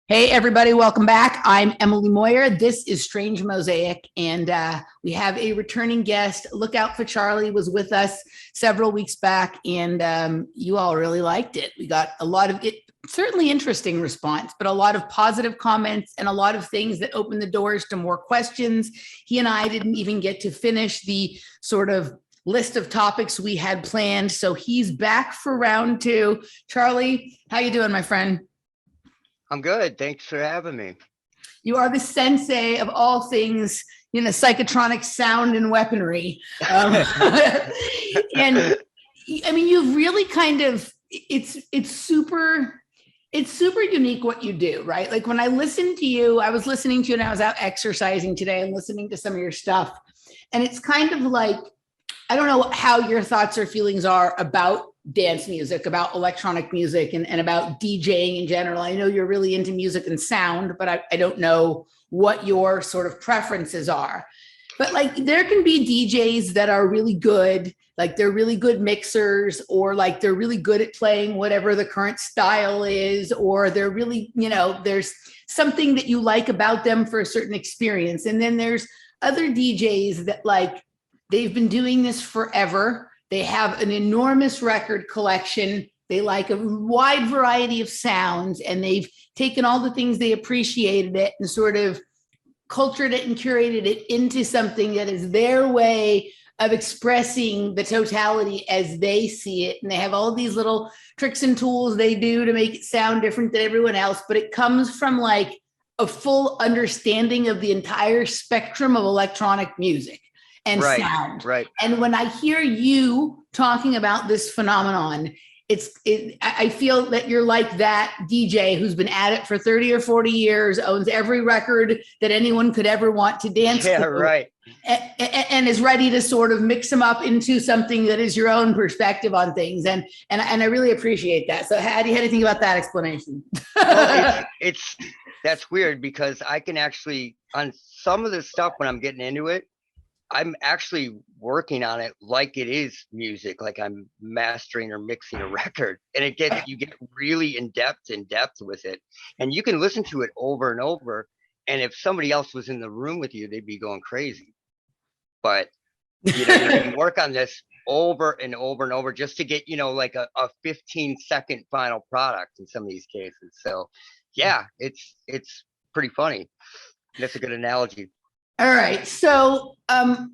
Hey, everybody, welcome back. I'm Emily Moyer. This is Strange Mosaic, and we have a returning guest. Lookoutfa Charlie was with us several weeks back, and you all really liked it. We got a lot of it, certainly interesting response, but a lot of positive comments and a lot of things that opened the doors to more questions. He and I didn't even get to finish the sort of list of topics we had planned, so he's back for round two. Charlie, how you doing, my friend? I'm good. Thanks for having me. You are the sensei of all things, psychotronic sound and weaponry. And I mean, you've really kind of, it's super unique what you do, right? Like when I listen to you, I was listening to you and I was out exercising today and listening to some of your stuff. And it's kind of like, I don't know how your thoughts or feelings are about dance music, about electronic music, and about DJing in general. I know you're really into music and sound, but I don't know what your sort of preferences are. But like there can be DJs that are really good, like they're really good mixers, or like they're really good at playing whatever the current style is, or they're really, there's something that you like about them for a certain experience. And then there's other DJs that like, they've been doing this forever. They have an enormous record collection. They like a wide variety of sounds, and they've taken all the things they appreciated it and sort of cultured it and curated it into something that is their way of expressing the totality as they see it. And they have all these little tricks and tools they do to make it sound different than everyone else, but it comes from like a full understanding of the entire spectrum of electronic music and sound. Right. And when I hear you talking about this phenomenon, I feel that you're like that DJ who's been at it for 30 or 40 years, owns every record that anyone could ever want to dance to. Right. And is ready to sort of mix them up into something that is your own perspective on things. And I really appreciate that. So how do you think about that explanation? Well, that's weird because I can actually, on some of the stuff when I'm getting into it, I'm actually working on it like it is music, like I'm mastering or mixing a record, and you get really in depth with it, and you can listen to it over and over. And if somebody else was in the room with you, they'd be going crazy. But you can work on this over and over and over just to get like a 15-second final product in some of these cases. So yeah, it's pretty funny. That's a good analogy. All right. So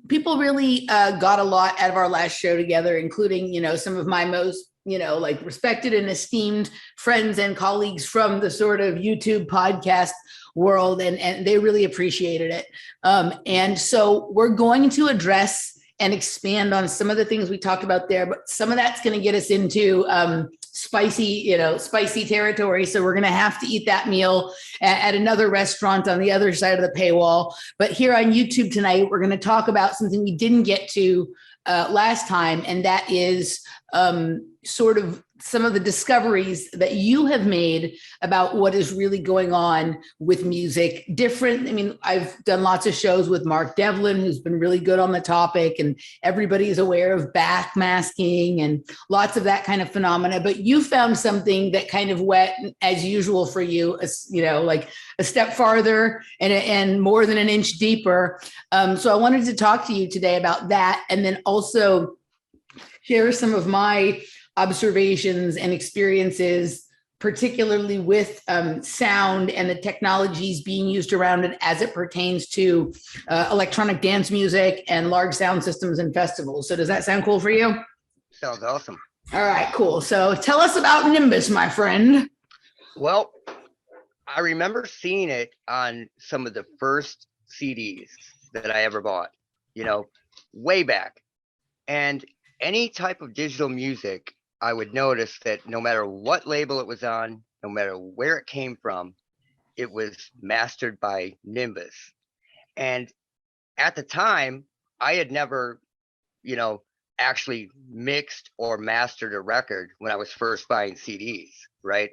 people really got a lot out of our last show together, including, some of my most, like respected and esteemed friends and colleagues from the sort of YouTube podcast world. And they really appreciated it. And so we're going to address and expand on some of the things we talked about there, but some of that's going to get us into spicy territory. So we're going to have to eat that meal at another restaurant on the other side of the paywall. But here on YouTube tonight, we're going to talk about something we didn't get to last time, and that is sort of some of the discoveries that you have made about what is really going on with music. Different. I mean, I've done lots of shows with Mark Devlin, who's been really good on the topic, and everybody is aware of backmasking and lots of that kind of phenomena. But you found something that kind of went, as usual for you, like a step farther and more than an inch deeper. So I wanted to talk to you today about that, and then also share some of my observations and experiences, particularly with sound and the technologies being used around it as it pertains to electronic dance music and large sound systems and festivals. So does that sound cool for you? Sounds awesome. All right, cool. So tell us about Nimbus, my friend. Well, I remember seeing it on some of the first CDs that I ever bought, way back. And any type of digital music, I would notice that no matter what label it was on, no matter where it came from, it was mastered by Nimbus. And at the time, I had never, actually mixed or mastered a record when I was first buying CDs, right?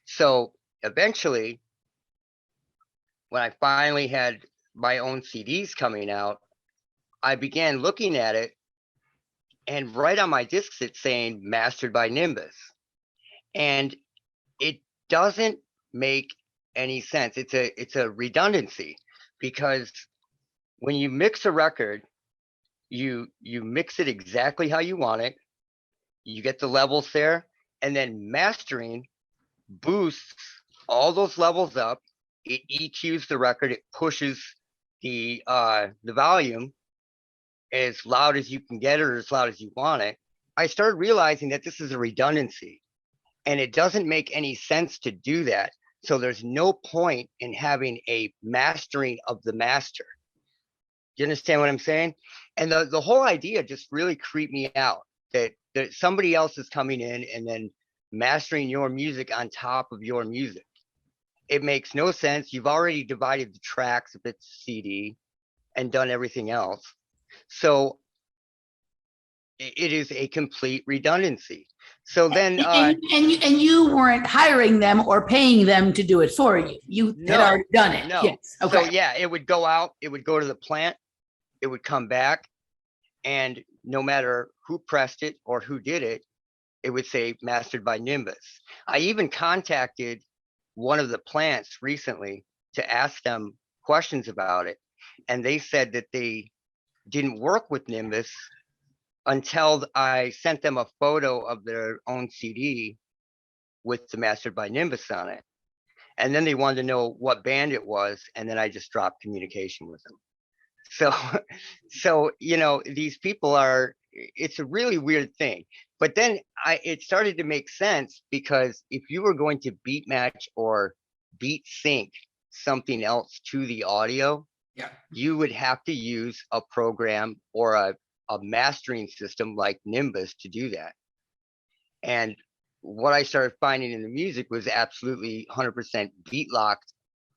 So eventually, when I finally had my own CDs coming out, I began looking at it, and right on my discs it's saying mastered by Nimbus, and it doesn't make any sense. It's a redundancy, because when you mix a record, you mix it exactly how you want it. You get the levels there, and then mastering boosts all those levels up. It EQs the record. It pushes the volume as loud as you can get it or as loud as you want it. I started realizing that this is a redundancy, and it doesn't make any sense to do that. So there's no point in having a mastering of the master. Do you understand what I'm saying? And the whole idea just really creeped me out, that somebody else is coming in and then mastering your music on top of your music. It makes no sense. You've already divided the tracks if it's a CD and done everything else. So it is a complete redundancy. So then and you weren't hiring them or paying them to do it for you. You had already done it. No. Yes. Okay. So yeah, it would go out, it would go to the plant, it would come back, and no matter who pressed it or who did it, it would say mastered by Nimbus. I even contacted one of the plants recently to ask them questions about it, and they said that they didn't work with Nimbus until I sent them a photo of their own CD with the mastered by Nimbus on it. And then they wanted to know what band it was, and then I just dropped communication with them. So you know, these people are, it's a really weird thing. But then it started to make sense, because if you were going to beat match or beat sync something else to the audio, you would have to use a program or a mastering system like Nimbus to do that. And what I started finding in the music was absolutely 100% beat locked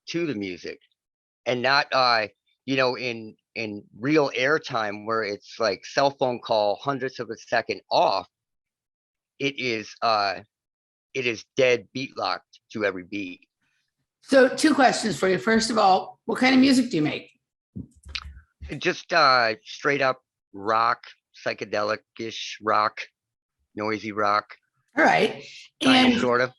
to the music, and not you know, in real airtime where it's like cell phone call hundredths of a second off. It is dead beat locked to every beat. So 2 questions for you. First of all, what kind of music do you make? Just straight up rock, psychedelic-ish rock, noisy rock. All right. Kind of, sort of.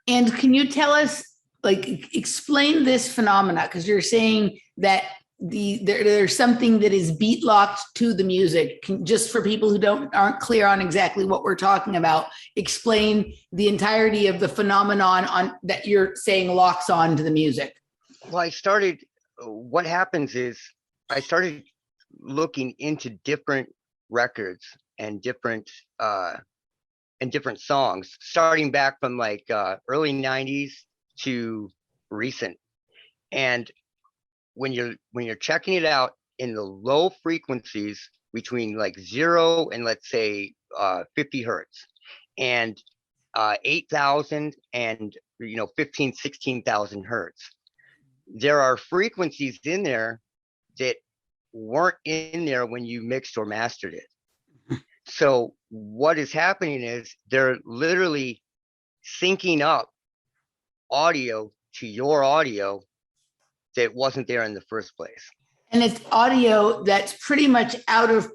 And can you tell us, like, explain this phenomena? Because you're saying that there's something that is beat locked to the music. Just for people who aren't clear on exactly what we're talking about, explain the entirety of the phenomenon on that you're saying locks on to the music. Well, what happens is I started looking into different records and different songs, starting back from like early 90s to recent. And when you're checking it out in the low frequencies between like 0 and let's say 50 hertz, and 8,000 and 15, 16,000 hertz, there are frequencies in there that weren't in there when you mixed or mastered it. So what is happening is they're literally syncing up audio to your audio that wasn't there in the first place. And it's audio that's pretty much out of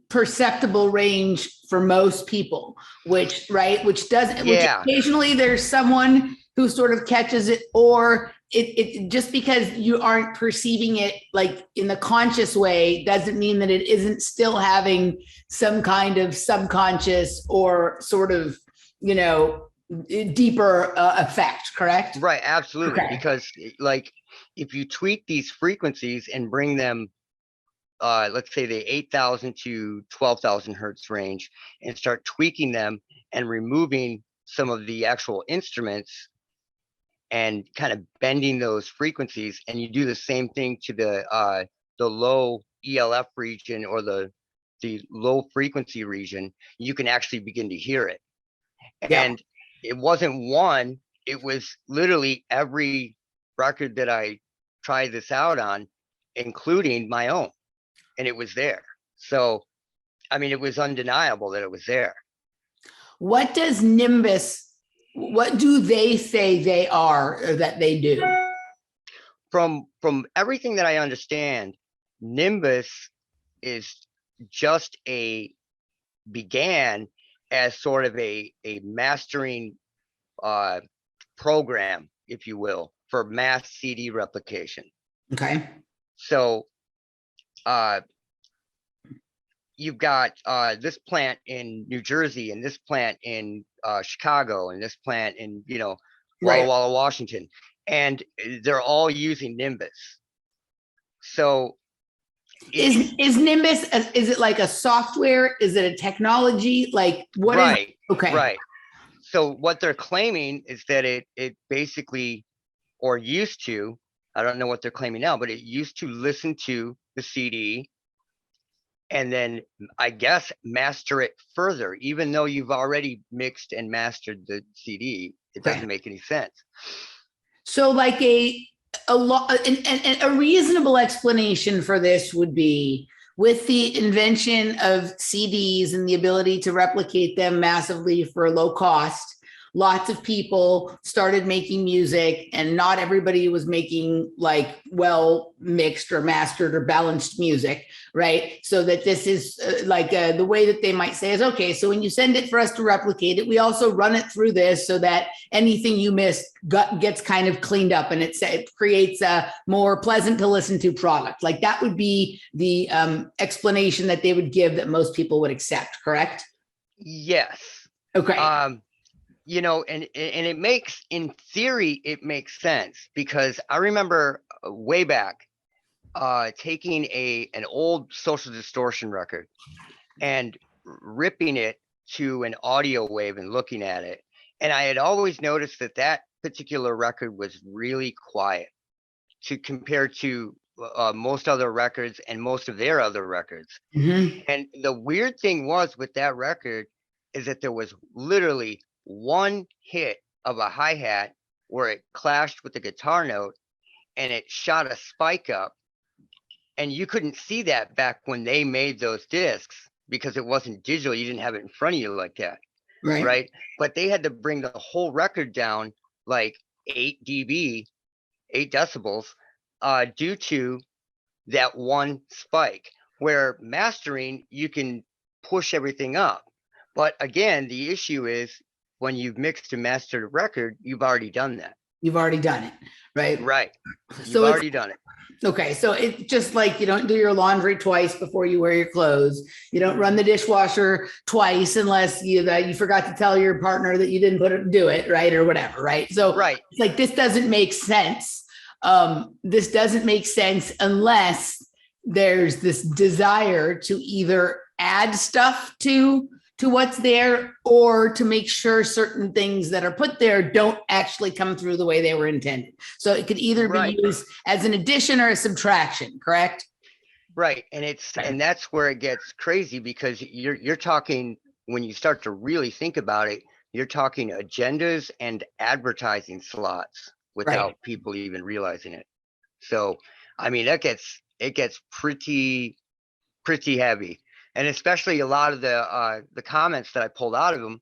perceptible range for most people, which doesn't, which occasionally there's someone who sort of catches it, or it just because you aren't perceiving it like in the conscious way doesn't mean that it isn't still having some kind of subconscious or sort of, deeper effect, correct? Right, absolutely. Okay. Because like if you tweak these frequencies and bring them, let's say the 8,000 to 12,000 hertz range, and start tweaking them and removing some of the actual instruments and kind of bending those frequencies, and you do the same thing to the low ELF region or the low frequency region, you can actually begin to hear it. Yeah. And it wasn't one, it was literally every record that I tried this out on, including my own, and it was there. So, I mean, it was undeniable that it was there. What does Nimbus, what do they say they are or that they do? From everything that I understand, Nimbus is just began as sort of a mastering program, if you will, for mass CD replication. Okay. So you've got this plant in New Jersey and this plant in Chicago and this plant in, Walla Walla, Washington, and they're all using Nimbus. So is Nimbus, is it like a software? Is it a technology? Like what is? Okay. Right. So what they're claiming is that it basically, or used to, I don't know what they're claiming now, but it used to listen to the CD and then I guess master it further, even though you've already mixed and mastered the CD. It doesn't make any sense. So like a reasonable explanation for this would be, with the invention of CDs and the ability to replicate them massively for low cost, lots of people started making music, and not everybody was making like well mixed or mastered or balanced music, right? So that this is the way that they might say is, okay, so when you send it for us to replicate it, we also run it through this so that anything you missed gets kind of cleaned up, and it creates a more pleasant to listen to product. Like that would be the explanation that they would give that most people would accept, correct? Yes. Okay. And it makes, in theory, it makes sense, because I remember way back taking an old Social Distortion record and ripping it to an audio wave and looking at it. And I had always noticed that particular record was really quiet compared to most other records and most of their other records. Mm-hmm. And the weird thing was with that record is that there was literally one hit of a hi-hat where it clashed with the guitar note and it shot a spike up, and you couldn't see that back when they made those discs because it wasn't digital. You didn't have it in front of you like that, right? But they had to bring the whole record down like 8 decibels due to that one spike, where mastering, you can push everything up. But again, the issue is, when you've mixed and mastered a record, you've already done that. You've already done it, right? Right. You've already done it. Okay, so it's just like you don't do your laundry twice before you wear your clothes. You don't run the dishwasher twice unless you forgot to tell your partner that you didn't do it, right, or whatever, right? So it's like, this doesn't make sense. This doesn't make sense unless there's this desire to either add stuff to what's there, or to make sure certain things that are put there don't actually come through the way they were intended. So it could either be used as an addition or a subtraction, correct? Right. And that's where it gets crazy, because you're talking, when you start to really think about it, you're talking agendas and advertising slots without people even realizing it. So, I mean, it gets pretty heavy. And especially a lot of the comments that I pulled out of them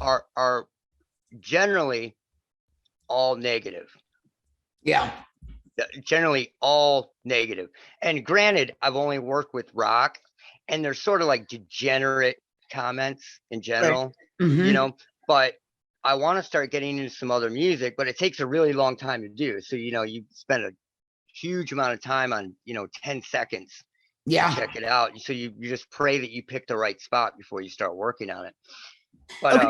are generally all negative. Yeah. Generally all negative. And granted, I've only worked with rock, and they're sort of like degenerate comments in general, but I want to start getting into some other music, but it takes a really long time to do. So, you spend a huge amount of time on, 10 seconds. Check it out. So you just pray that you pick the right spot before you start working on it. But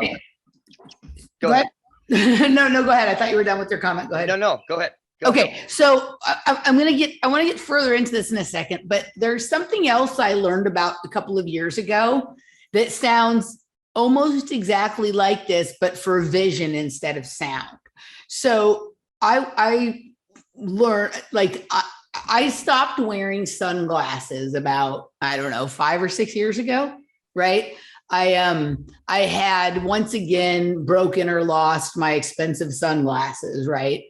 go ahead. No, go ahead. I thought you were done with your comment. Go ahead. No, go ahead. Okay, so I want to get further into this in a second, but there's something else I learned about a couple of years ago that sounds almost exactly like this, but for vision instead of sound. So I learned, I stopped wearing sunglasses about, 5 or 6 years ago, right? I had once again broken or lost my expensive sunglasses, right?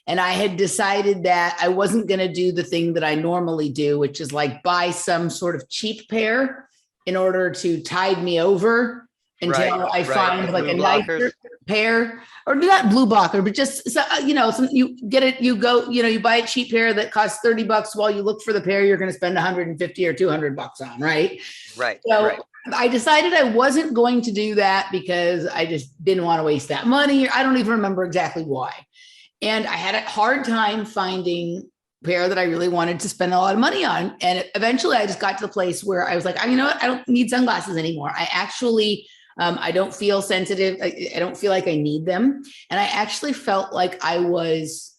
And I had decided that I wasn't going to do the thing that I normally do, which is like buy some sort of cheap pair in order to tide me over until I find like a nicer pair, or not blue blocker, but just, you get it, you go, you buy a cheap pair that costs $30 while you look for the pair you're going to spend 150 or $200 on. Right. Right. So I decided I wasn't going to do that because I just didn't want to waste that money. I don't even remember exactly why. And I had a hard time finding a pair that I really wanted to spend a lot of money on. And eventually I just got to the place where I was like, you know what? I don't need sunglasses anymore. I actually, I don't feel sensitive. I don't feel like I need them. And I actually felt like I was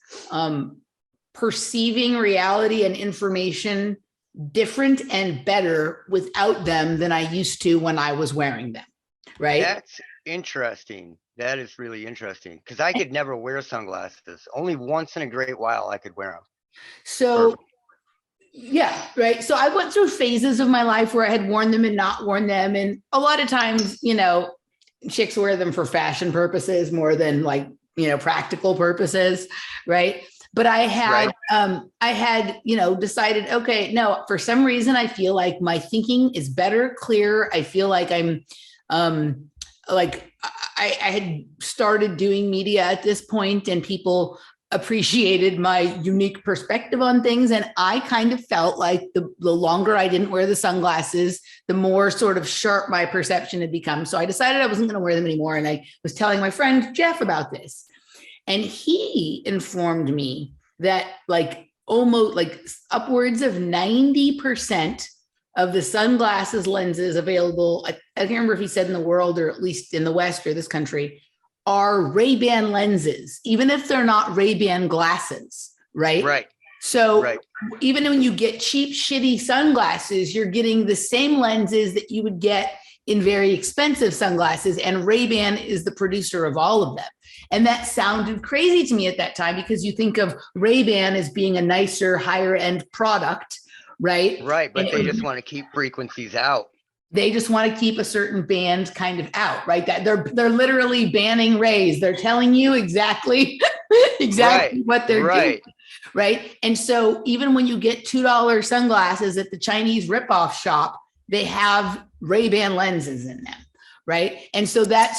perceiving reality and information different and better without them than I used to when I was wearing them. Right. That's interesting. That is really interesting because I could never wear sunglasses. Only once in a great while I could wear them. So, yeah, right. So I went through phases of my life where I had worn them and not worn them. And a lot of times, you know, chicks wear them for fashion purposes more than like, you know, practical purposes. Right. But I had, you know, decided, okay, no, for some reason, I feel like my thinking is better, clearer. I feel like I'm, like I had started doing media at this point and people appreciated my unique perspective on things. And I kind of felt like the longer I didn't wear the sunglasses, the more sort of sharp my perception had become. So I decided I wasn't going to wear them anymore. And I was telling my friend Jeff about this. And he informed me that like almost like upwards of 90% of the sunglasses lenses available, I can't remember if he said in the world or at least in the West or this country, are Ray-Ban lenses, even if they're not Ray-Ban glasses, right? Right. So even when you get cheap, shitty sunglasses, you're getting the same lenses that you would get in very expensive sunglasses. And Ray-Ban is the producer of all of them. And that sounded crazy to me at that time because you think of Ray-Ban as being a nicer, higher end product, right? Right, but they just want to keep frequencies out. They just want to keep a certain band kind of out, right? That they're literally banning rays. They're telling you exactly what they're doing, right? And so even when you get $2 sunglasses at the Chinese ripoff shop, they have Ray-Ban lenses in them, right? And so that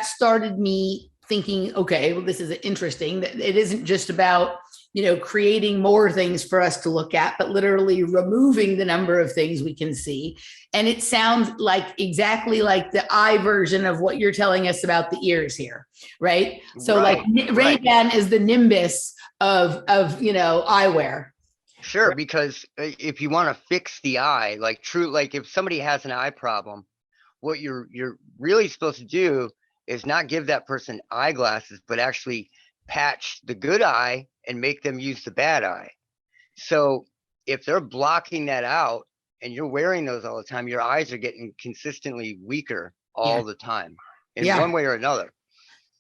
started me thinking, okay, well, this is interesting. That it isn't just about, you know, creating more things for us to look at, but literally removing the number of things we can see. And it sounds like exactly like the eye version of what you're telling us about the ears here, right? So Ray-Ban is the Nimbus of you know, eyewear. Sure, because if you want to fix the eye, like if somebody has an eye problem, what you're really supposed to do is not give that person eyeglasses, but actually patch the good eye and make them use the bad eye. So if they're blocking that out and you're wearing those all the time, your eyes are getting consistently weaker all the time in one way or another.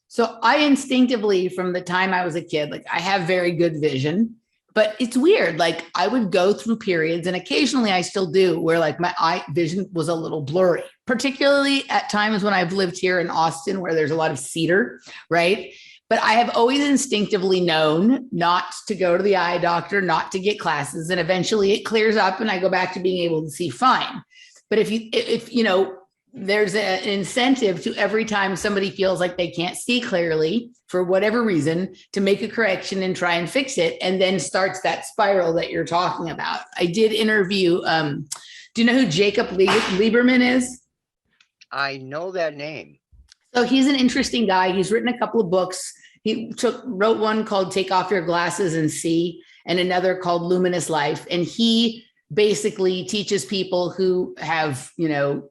So I instinctively, from the time I was a kid, like I have very good vision, but it's weird. Like I would go through periods, and occasionally I still do, where like my eye vision was a little blurry, particularly at times when I've lived here in Austin, where there's a lot of cedar, right? But I have always instinctively known not to go to the eye doctor, not to get glasses, and eventually it clears up and I go back to being able to see fine. But if you know, there's an incentive to every time somebody feels like they can't see clearly for whatever reason to make a correction and try and fix it, and then starts that spiral that you're talking about. I did interview, do you know who Jacob Lieberman is? I know that name. So he's an interesting guy. He's written a couple of books. He wrote one called Take Off Your Glasses and See, and another called Luminous Life. And he basically teaches people who have, you know,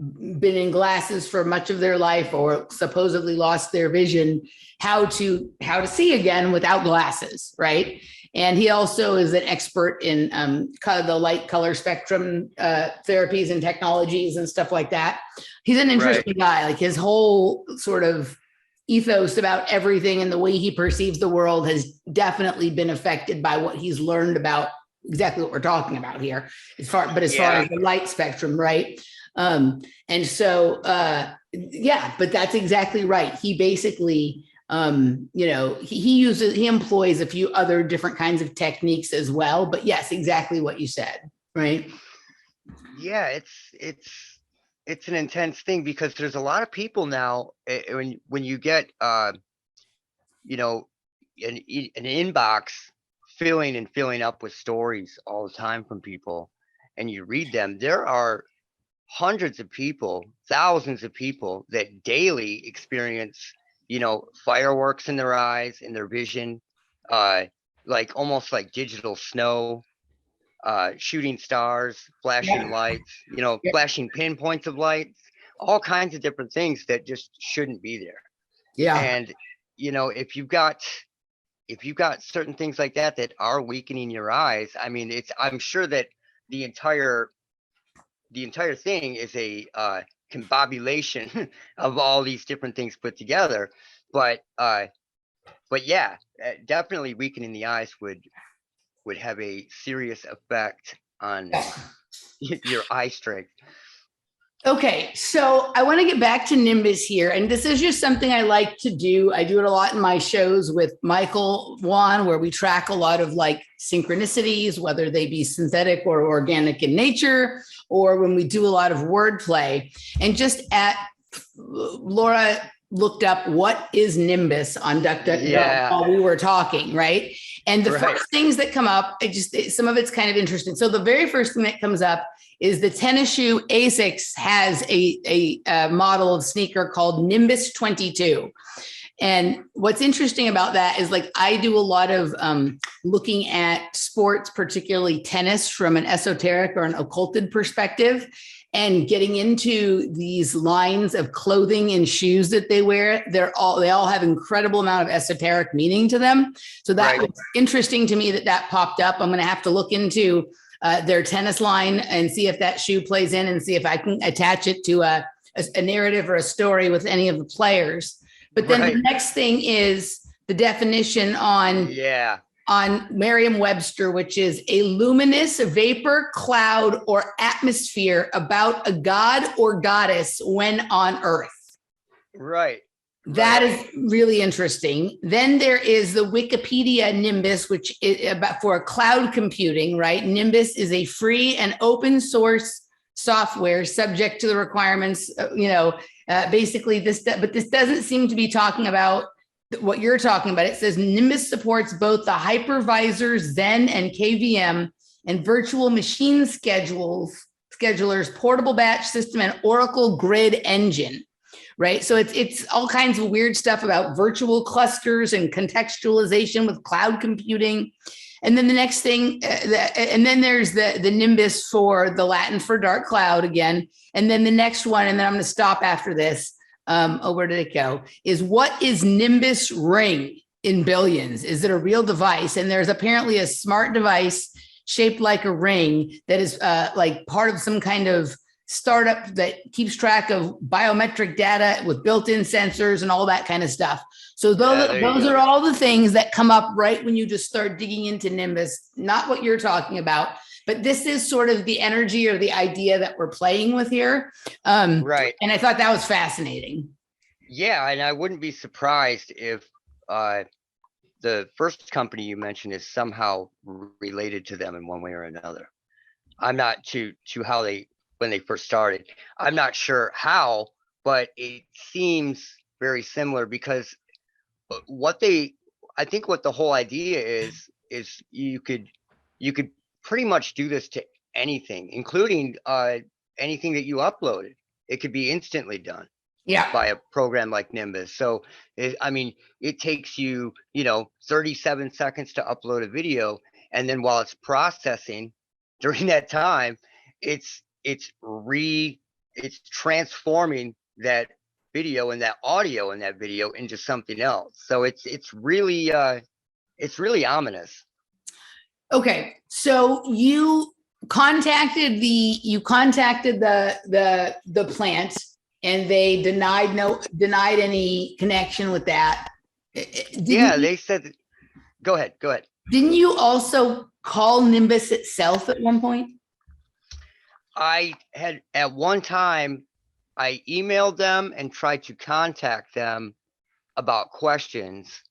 been in glasses for much of their life or supposedly lost their vision, how to see again without glasses, right? And he also is an expert in the light color spectrum therapies and technologies and stuff like that. He's an interesting guy. Like his whole sort of ethos about everything and the way he perceives the world has definitely been affected by what he's learned about exactly what we're talking about here, as far as the light spectrum, right? And so, but that's exactly right. He basically, you know, he employs a few other different kinds of techniques as well, but yes, exactly what you said, right? Yeah, it's an intense thing because there's a lot of people now when you get, you know, an inbox filling up with stories all the time from people and you read them, there are hundreds of people, thousands of people that daily experience, fireworks in their eyes, in their vision, like almost like digital snow, shooting stars, flashing lights, Yeah. flashing pinpoints of lights, all kinds of different things that just shouldn't be there. Yeah. And, if you've got certain things like that that are weakening your eyes, I mean, I'm sure that the entire thing is a combobulation of all these different things put together. But yeah, definitely weakening the eyes would have a serious effect on your eye strength. Okay, so I want to get back to Nimbus here, and this is just something I like to do. I do it a lot in my shows with Michael Wan, where we track a lot of like synchronicities, whether they be synthetic or organic in nature, or when we do a lot of wordplay. And just Laura looked up what is Nimbus on DuckDuckGo while we were talking, right? And the first things that come up, some of it's kind of interesting. So the very first thing that comes up is the tennis shoe ASICS has a model of sneaker called Nimbus 22. And what's interesting about that is, like, I do a lot of looking at sports, particularly tennis, from an esoteric or an occulted perspective, and getting into these lines of clothing and shoes that they wear. They all have incredible amount of esoteric meaning to them. So that was interesting to me that popped up. I'm going to have to look into their tennis line and see if that shoe plays in, and see if I can attach it to a narrative or a story with any of the players. But then the next thing is the definition on Merriam-Webster, which is a luminous vapor, cloud, or atmosphere about a god or goddess when on Earth. Right. That is really interesting. Then there is the Wikipedia Nimbus, which is about for cloud computing, right? Nimbus is a free and open source software subject to the requirements, basically this, but this doesn't seem to be talking about what you're talking about. It says Nimbus supports both the hypervisor Zen and KVM and virtual machine schedulers, portable batch system, and Oracle grid engine. Right. So it's all kinds of weird stuff about virtual clusters and contextualization with cloud computing. And then the next thing, and then there's the Nimbus for the Latin for dark cloud again. And then the next one, and then I'm going to stop after this. Where did it go? Is what is Nimbus ring in billions? Is it a real device? And there's apparently a smart device shaped like a ring that is like part of some kind of startup that keeps track of biometric data with built-in sensors and all that kind of stuff. So those are all the things that come up right when you just start digging into Nimbus, not what you're talking about, but this is sort of the energy or the idea that we're playing with here. Right. And I thought that was fascinating. Yeah, and I wouldn't be surprised if the first company you mentioned is somehow related to them in one way or another. I'm not to how when they first started. I'm not sure how, but it seems very similar, because I think what the whole idea is you could pretty much do this to anything, including anything that you uploaded. It could be instantly done by a program like Nimbus. So it takes you 37 seconds to upload a video, and then while it's processing during that time, it's transforming that video and that audio in that video into something else. So it's really ominous. Okay, so you contacted the plant, and they denied any connection with that. They said, go ahead. Didn't you also call Nimbus itself at one point? I had at one time, I emailed them and tried to contact them about questions,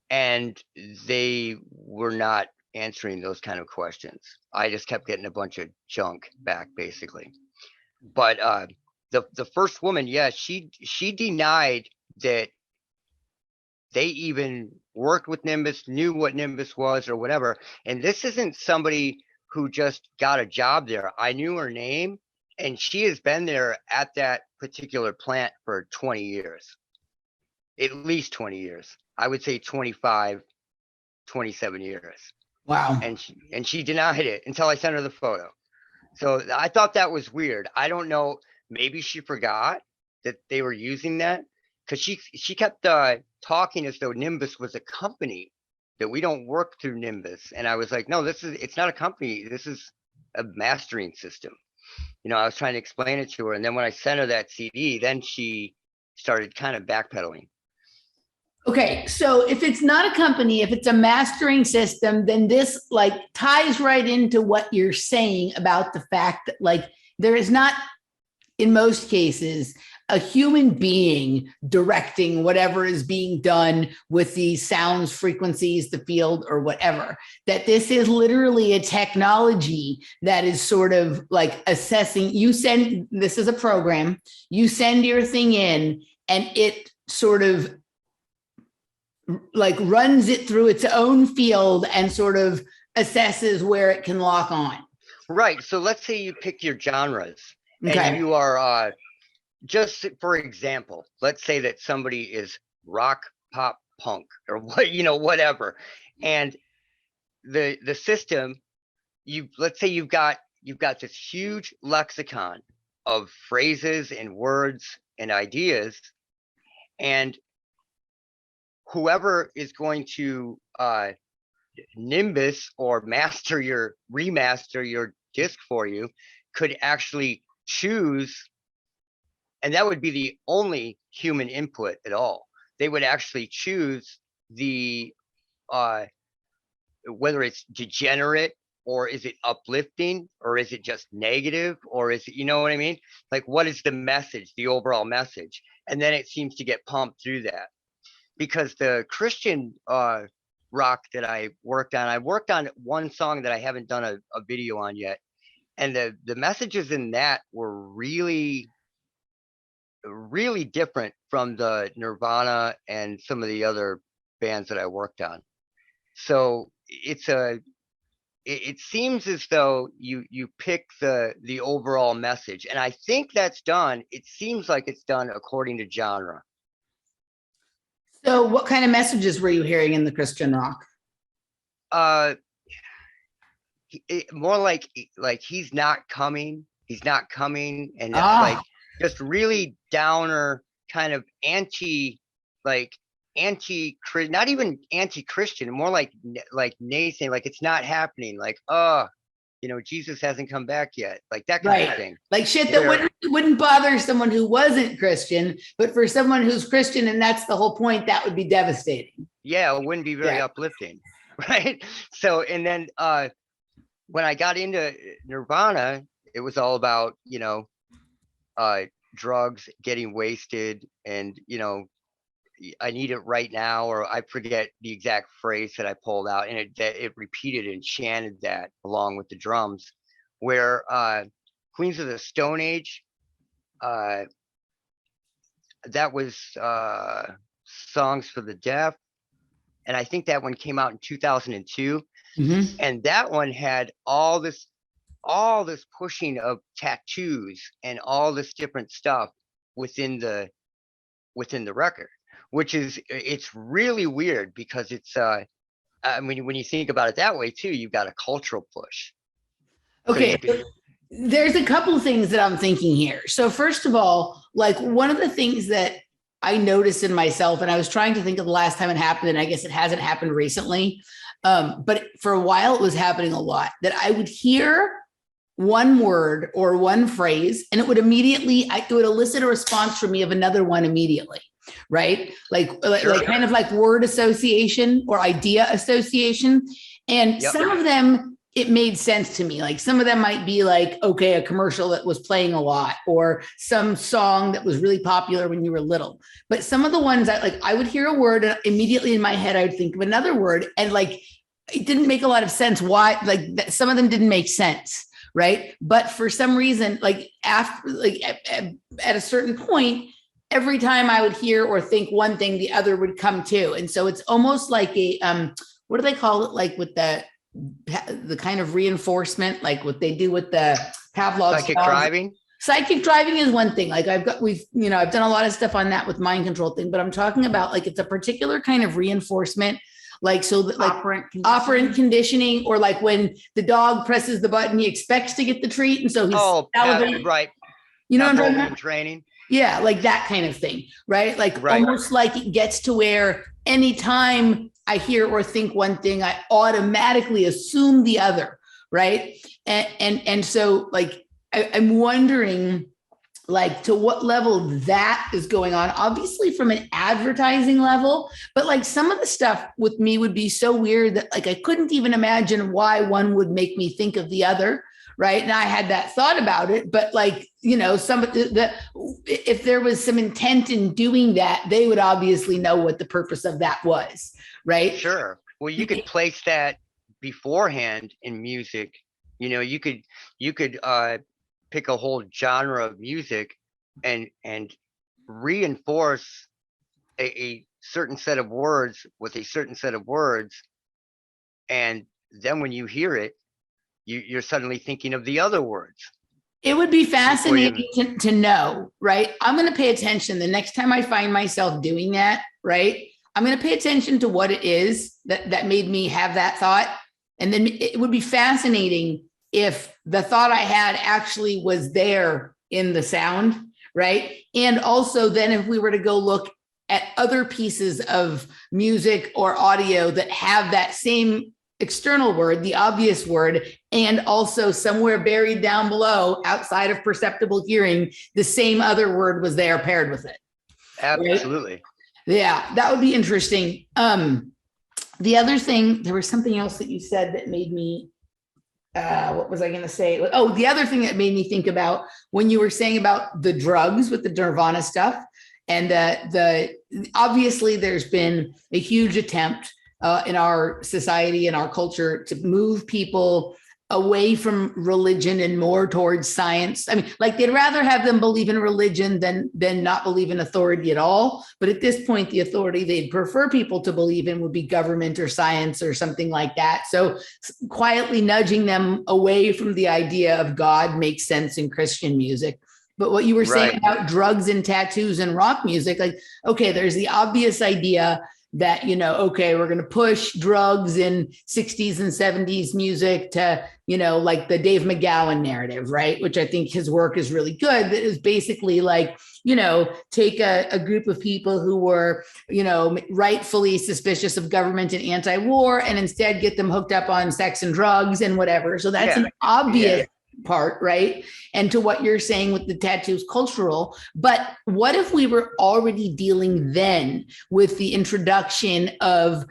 and they were not answering those kind of questions. I just kept getting a bunch of junk back, basically. But the first woman, she denied that they even worked with Nimbus, knew what Nimbus was or whatever. And this isn't somebody who just got a job there. I knew her name, And she has been there at that particular plant for 20 years, at least 20 years. I would say 25, 27 years. Wow. And she denied it until I sent her the photo. So I thought that was weird. I don't know. Maybe she forgot that they were using that, because she kept talking as though Nimbus was a company, that we don't work through Nimbus. And I was like, no, it's not a company. This is a mastering system. You know, I was trying to explain it to her. And then when I sent her that CD, then she started kind of backpedaling. Okay, so if it's not a company, if it's a mastering system, then this like ties right into what you're saying about the fact that like there is not, in most cases, a human being directing whatever is being done with these sounds, frequencies, the field, or whatever. That this is literally a technology that is sort of like assessing. This is a program, you send your thing in, and it sort of like runs it through its own field and sort of assesses where it can lock on. Right. So let's say you pick your genres, Okay. and you are just for example, let's say that somebody is rock, pop, punk, or what, whatever. And the system, let's say you've got this huge lexicon of phrases and words and ideas, and whoever is going to Nimbus or remaster your disc for you could actually choose, and that would be the only human input at all. They would actually choose the whether it's degenerate, or is it uplifting, or is it just negative, or is it, you know what I mean? Like, what is the message, the overall message? And then it seems to get pumped through that. Because the Christian rock that I worked on one song that I haven't done a video on yet. And the messages in that were really, really different from the Nirvana and some of the other bands that I worked on. So it seems as though you pick the overall message. And I think that's done. It seems like it's done according to genre. So what kind of messages were you hearing in the Christian rock? More like he's not coming, and like just really downer, kind of not even anti-Christian, more like naysaying, like it's not happening, like Jesus hasn't come back yet, like that kind of thing. Like shit that wouldn't bother someone who wasn't Christian, but for someone who's Christian, and that's the whole point, that would be devastating. Yeah, it wouldn't be very uplifting, right? So, and then when I got into Nirvana, it was all about, drugs, getting wasted, and, I need it right now, or I forget the exact phrase that I pulled out, and it repeated and chanted that along with the drums. Where Queens of the Stone Age, that was Songs for the Deaf, and I think that one came out in 2002, and that one had all this pushing of tattoos and all this different stuff within the record. Which is, it's really weird, because it's I mean, when you think about it that way too, you've got a cultural push. Okay, so there's a couple things that I'm thinking here. So first of all, like one of the things that I noticed in myself, and I was trying to think of the last time it happened, and I guess it hasn't happened recently, but for a while it was happening a lot, that I would hear one word or one phrase, and it would elicit a response from me of another one immediately. Right? Like kind of like word association or idea association. And some of them, it made sense to me. Like some of them might be like, okay, a commercial that was playing a lot, or some song that was really popular when you were little. But some of the ones I would hear a word, and immediately in my head, I would think of another word, and like, it didn't make a lot of sense. Why? Like some of them didn't make sense. Right. But for some reason, like after, like at a certain point, every time I would hear or think one thing, the other would come too. And so it's almost like a, what do they call it? Like with the kind of reinforcement, like what they do with the Pavlov's psychic driving. psychic driving is one thing. Like I've done a lot of stuff on that with mind control thing, but I'm talking about like it's a particular kind of reinforcement, like so that like operant conditioning, or like when the dog presses the button, he expects to get the treat, and so he's salivating. Right. You know what I'm talking about? Training. Yeah, like that kind of thing, right? Like Right. almost like it gets to where anytime I hear or think one thing, I automatically assume the other, right? And so like I'm wondering like to what level that is going on, obviously from an advertising level, but like some of the stuff with me would be so weird that like I couldn't even imagine why one would make me think of the other. Right. And I had that thought about it, but like, you know, if there was some intent in doing that, they would obviously know what the purpose of that was. Right. Sure. Well, you could place that beforehand in music. You know, you could pick a whole genre of music and reinforce a certain set of words with a certain set of words. And then when you hear it, you're suddenly thinking of the other words. It would be fascinating to know, right? I'm going to pay attention the next time I find myself doing that, right? I'm going to pay attention to what it is that made me have that thought. And then it would be fascinating if the thought I had actually was there in the sound, right? And also then if we were to go look at other pieces of music or audio that have that same external word, the obvious word, and also somewhere buried down below outside of perceptible hearing, the same other word was there paired with it. Absolutely. Right? Yeah, that would be interesting. The other thing, there was something else that you said that made me, what was I going to say? Oh, the other thing that made me think about when you were saying about the drugs with the Nirvana stuff, and obviously there's been a huge attempt in our society and our culture to move people away from religion and more towards science. I mean, like they'd rather have them believe in religion than not believe in authority at all. But at this point, the authority they'd prefer people to believe in would be government or science or something like that. So quietly nudging them away from the idea of God makes sense in Christian music. But what you were saying about drugs and tattoos and rock music, like, okay, there's the obvious idea that, you know, okay, we're going to push drugs in 60s and 70s music to, you know, like the Dave McGowan narrative, right? Which I think his work is really good. That is basically like, you know, take a group of people who were, you know, rightfully suspicious of government and anti-war and instead get them hooked up on sex and drugs and whatever. So that's an obvious part, right? And to what you're saying with the tattoos cultural, but what if we were already dealing then with the introduction of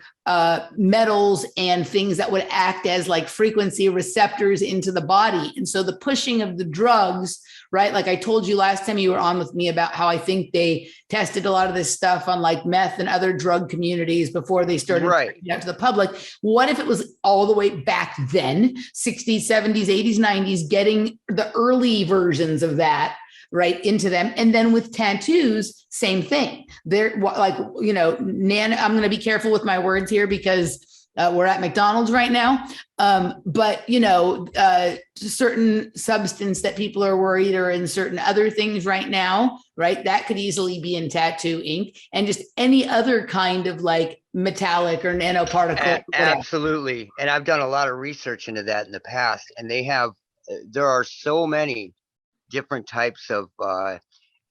metals and things that would act as like frequency receptors into the body? And so the pushing of the drugs, right? Like I told you last time you were on with me about how I think they tested a lot of this stuff on like meth and other drug communities before they started bringing it out to the public. What if it was all the way back then, 60s, 70s, 80s, 90s, getting the early versions of that right into them? And then with tattoos, same thing. They're like, you know, I'm going to be careful with my words here because we're at McDonald's right now. But, you know, certain substance that people are worried are in certain other things right now, right? That could easily be in tattoo ink, and just any other kind of like metallic or nanoparticle. Absolutely. And I've done a lot of research into that in the past, and there are so many different types of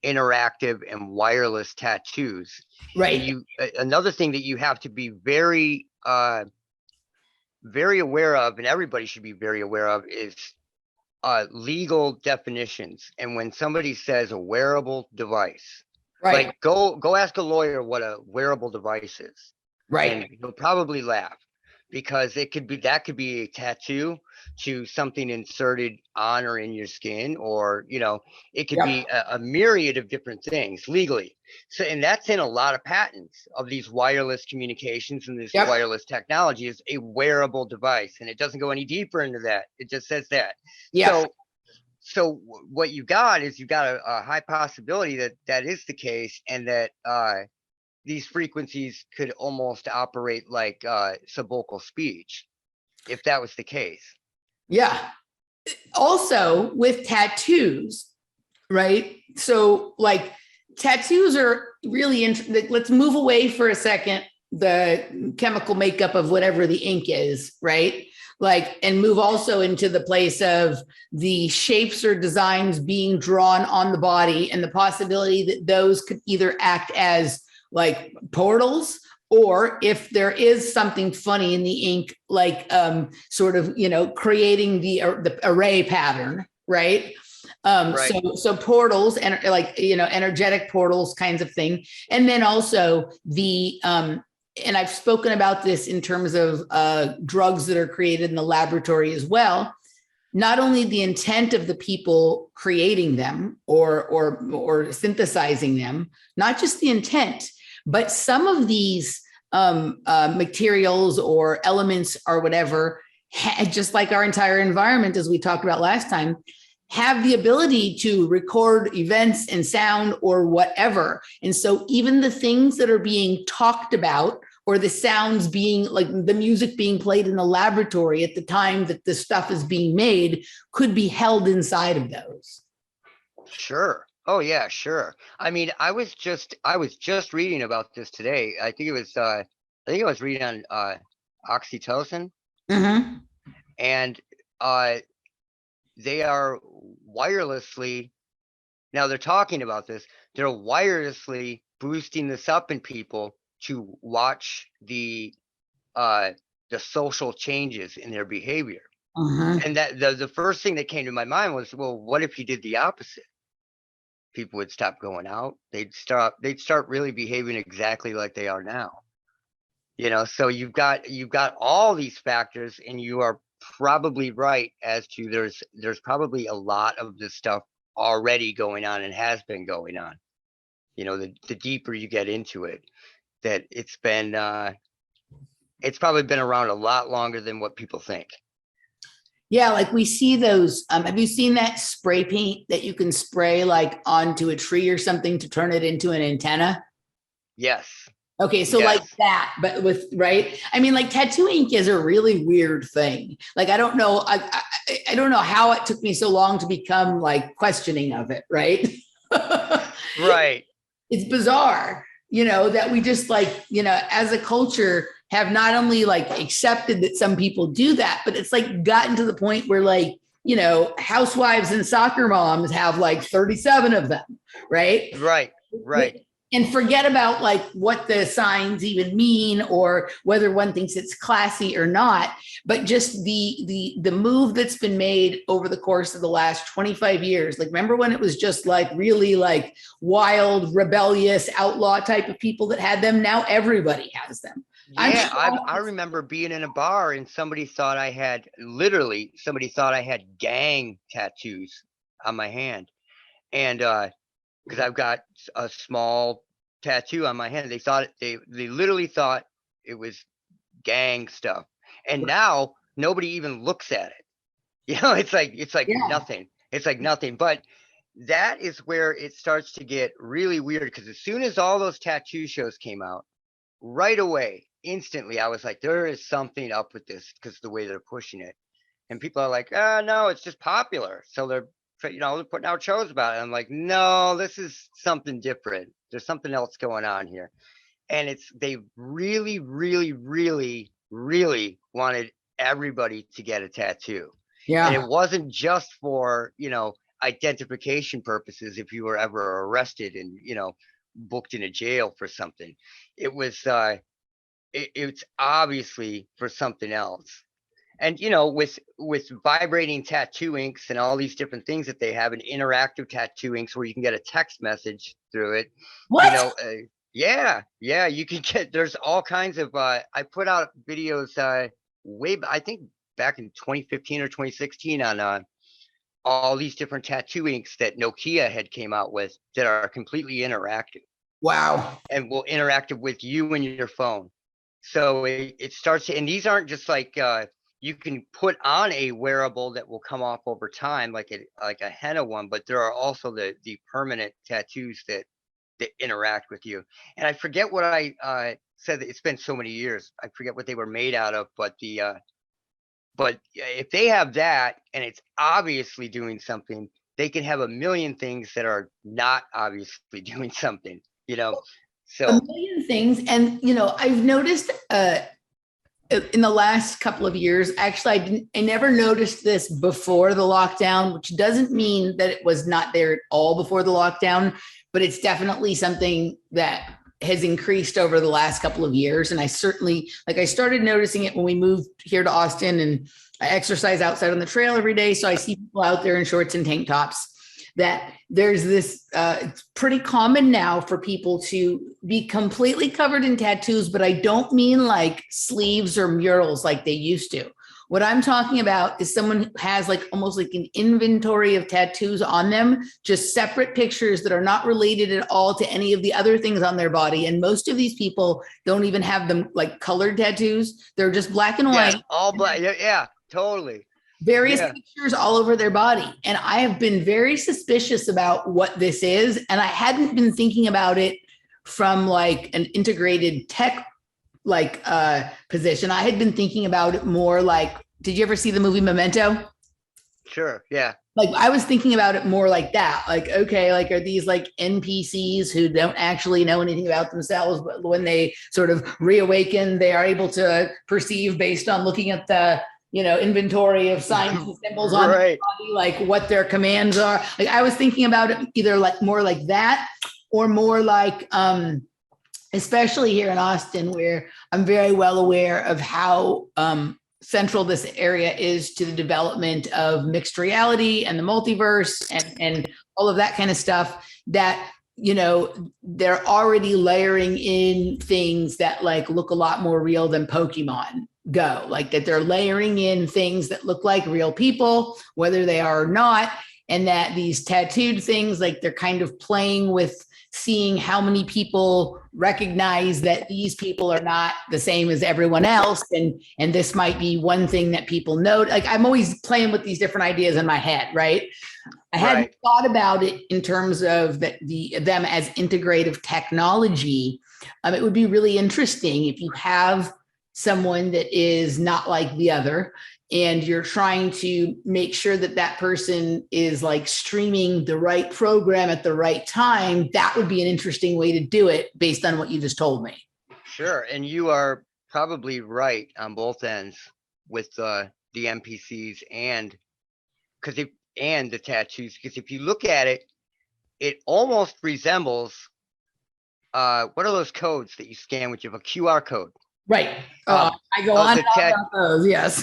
interactive and wireless tattoos. Right. And another thing that you have to be very aware of, and everybody should be very aware of, is legal definitions. And when somebody says a wearable device, like go ask a lawyer what a wearable device is, and he'll probably laugh, because that could be a tattoo to something inserted on or in your skin, or, you know, it could be a myriad of different things legally. So, and that's in a lot of patents of these wireless communications, and this wireless technology is a wearable device, and it doesn't go any deeper into that. It just says that. So what you got is a high possibility that is the case, and that these frequencies could almost operate like subvocal speech, if that was the case. Yeah. Also, with tattoos, right? So like tattoos are really let's move away for a second the chemical makeup of whatever the ink is, right? Like, and move also into the place of the shapes or designs being drawn on the body and the possibility that those could either act as like portals, or if there is something funny in the ink, like sort of, you know, creating the array pattern, right? Right. So portals and like, you know, energetic portals kinds of thing. And then also the, and I've spoken about this in terms of drugs that are created in the laboratory as well. Not only the intent of the people creating them or synthesizing them, not just the intent, but some of these materials or elements or whatever, just like our entire environment, as we talked about last time, have the ability to record events and sound or whatever. And so even the things that are being talked about, or the sounds being like the music being played in the laboratory at the time that the stuff is being made, could be held inside of those. Sure. Oh yeah, sure. I mean, I was just reading about this today. I think I was reading on oxytocin, Mm-hmm. and they are wirelessly, now they're talking about this, they're wirelessly boosting this up in people to watch the social changes in their behavior. Uh-huh. And that the first thing that came to my mind was, well, what if you did the opposite? People would stop going out. They'd start really behaving exactly like they are now. You know, so you've got all these factors, and you are probably right as to there's probably a lot of this stuff already going on and has been going on. You know, the deeper you get into it, that it's probably been around a lot longer than what people think. Yeah, like we see those. Have you seen that spray paint that you can spray like onto a tree or something to turn it into an antenna? Yes. Okay, so like Yes. that, but with right. I mean, like tattoo ink is a really weird thing. Like I don't know, I don't know how it took me so long to become like questioning of it. Right? Right. It's bizarre, you know, that we just like, you know, as a culture have not only like accepted that some people do that, but it's like gotten to the point where like, you know, housewives and soccer moms have like 37 of them, right? Right. Right. And forget about like what the signs even mean or whether one thinks it's classy or not, but just the move that's been made over the course of the last 25 years. Like remember when it was just like really like wild rebellious outlaw type of people that had them? Now everybody has them. I'm Yeah, I shocked. remember being in a bar and somebody thought I had, literally somebody thought I had gang tattoos on my hand. And because I've got a small tattoo on my hand, they literally thought it was gang stuff. And now nobody even looks at it. You know, it's like Yeah. nothing. It's like nothing. But that is where it starts to get really weird, because as soon as all those tattoo shows came out, right away, instantly, I was like, there is something up with this, because the way they're pushing it. And people are like, no, it's just popular. So they're putting out shows about it. I'm like, no, this is something different. There's something else going on here. And they really, really, really, really wanted everybody to get a tattoo. And it Yeah. wasn't just for, identification purposes if you were ever arrested and, booked in a jail for something. It was, it's obviously for something else. And with vibrating tattoo inks and all these different things that they have, and interactive tattoo inks where you can get a text message through it, What? yeah, you can get, there's all kinds of I put out videos I think back in 2015 or 2016 on all these different tattoo inks that Nokia had came out with that are completely interactive Wow. and will interact with you and your phone. So it starts to, and these aren't just like you can put on a wearable that will come off over time, like a henna one, but there are also the permanent tattoos that interact with you. And I forget what I said. That it's been so many years. I forget what they were made out of, but if they have that and it's obviously doing something, they can have a million things that are not obviously doing something, you know? A So million things. And, you know, I've noticed in the last couple of years, actually, I never noticed this before the lockdown, which doesn't mean that it was not there at all before the lockdown, but it's definitely something that has increased over the last couple of years. And I certainly, like, I started noticing it when we moved here to Austin, and I exercise outside on the trail every day. So I see people out there in shorts and tank tops, that there's this, it's pretty common now for people to be completely covered in tattoos, but I don't mean like sleeves or murals like they used to. What I'm talking about is someone who has like almost like an inventory of tattoos on them, just separate pictures that are not related at all to any of the other things on their body. And most of these people don't even have them like colored tattoos. They're just black and white. all black. Yeah, totally. Various pictures all over their body. And I have been very suspicious about what this is. And I hadn't been thinking about it from like an integrated tech like position. I had been thinking about it more like, did you ever see the movie Memento? Sure. Yeah. Like I was thinking about it more like that. Like, okay, like are these like NPCs who don't actually know anything about themselves, but when they sort of reawaken, they are able to perceive based on looking at the, you know, inventory of signs and symbols on their body, like what their commands are. Like I was thinking about it either like more like that or more like, especially here in Austin, where I'm very well aware of how central this area is to the development of mixed reality and the multiverse and all of that kind of stuff, that, you know, they're already layering in things that like look a lot more real than Pokemon Go, like that they're layering in things that look like real people, whether they are or not. And that these tattooed things, like they're kind of playing with seeing how many people recognize that these people are not the same as everyone else. And this might be one thing that people know. Like I'm always playing with these different ideas in my head, right? I hadn't thought about it in terms of them as integrative technology. It would be really interesting if you have someone that is not like the other, and you're trying to make sure that that person is like streaming the right program at the right time. That would be an interesting way to do it based on what you just told me. Sure. And you are probably right on both ends with the NPCs and the tattoos, because if you look at it, it almost resembles what are those codes that you scan with you have a QR code? Right. I go on about those. Yes.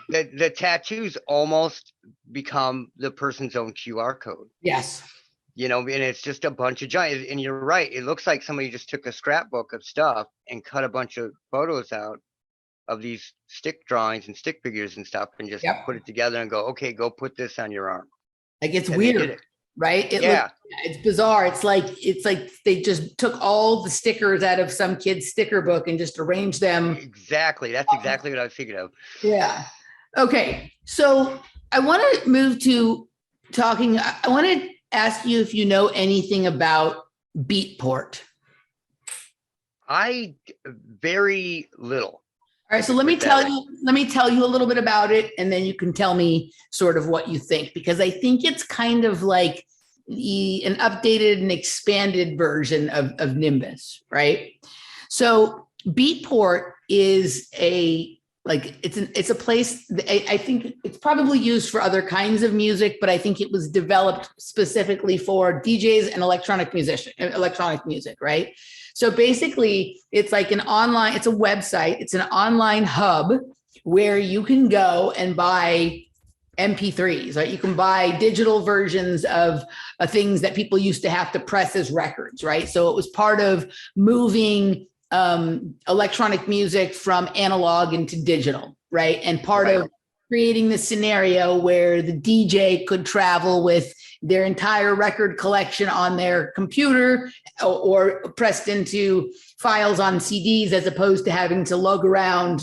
The tattoos almost become the person's own QR code. Yes. You know, and it's just a bunch of giant. And you're right. It looks like somebody just took a scrapbook of stuff and cut a bunch of photos out of these stick drawings and stick figures and stuff, and just put it together and go, okay, go put this on your arm. Like it's weird. Right? It's bizarre. It's like they just took all the stickers out of some kid's sticker book and just arranged them. Exactly. That's exactly what I was thinking of. Yeah. Okay. So I want to move to talking. I want to ask you if you know anything about Beatport. Very little. All right, so let me tell you a little bit about it, and then you can tell me sort of what you think, because I think it's kind of like an updated and expanded version of Nimbus, right? So Beatport is it's a place that I think it's probably used for other kinds of music, but I think it was developed specifically for DJs and electronic music, right? So basically it's like it's a website, it's an online hub where you can go and buy MP3s, right? You can buy digital versions of things that people used to have to press as records, right? So it was part of moving electronic music from analog into digital, right? And part of creating the scenario where the DJ could travel with their entire record collection on their computer or pressed into files on CDs, as opposed to having to lug around,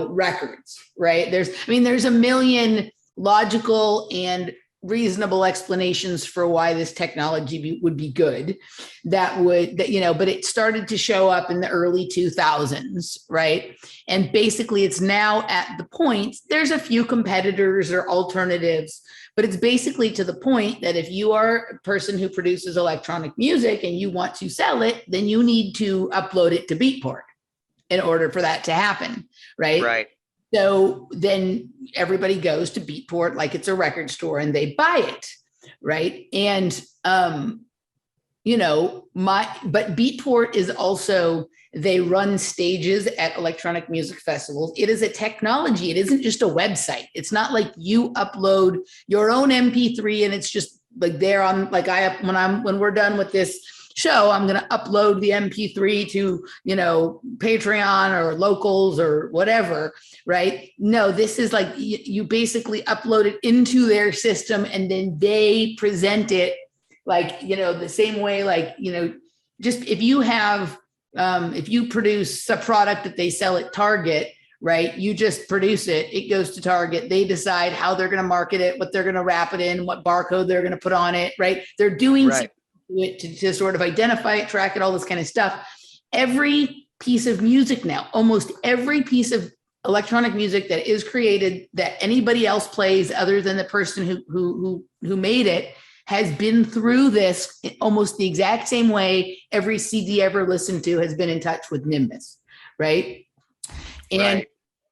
records, right? There's a million logical and reasonable explanations for why this technology would be good but it started to show up in the early 2000s, right? And basically it's now at the point, there's a few competitors or alternatives, but it's basically to the point that if you are a person who produces electronic music and you want to sell it, then you need to upload it to Beatport in order for that to happen, right? Right. So then everybody goes to Beatport like it's a record store and they buy it, right? And but Beatport is also, they run stages at electronic music festivals. It is a technology. It isn't just a website. It's not like you upload your own MP3 and it's just like there on, like when we're done with this show, I'm going to upload the MP3 to, Patreon or Locals or whatever, right? No, this is like you basically upload it into their system and then they present it like, the same way, like, just if you have, if you produce a product that they sell at Target, right? You just produce it, it goes to Target, they decide how they're going to market it, what they're going to wrap it in, what barcode they're going to put on it, right? They're doing Right. it to sort of identify it, track it, all this kind of stuff. Every piece of music now, almost every piece of electronic music that is created that anybody else plays other than the person who made it has been through this almost the exact same way every CD ever listened to has been in touch with Nimbus, right? And Right.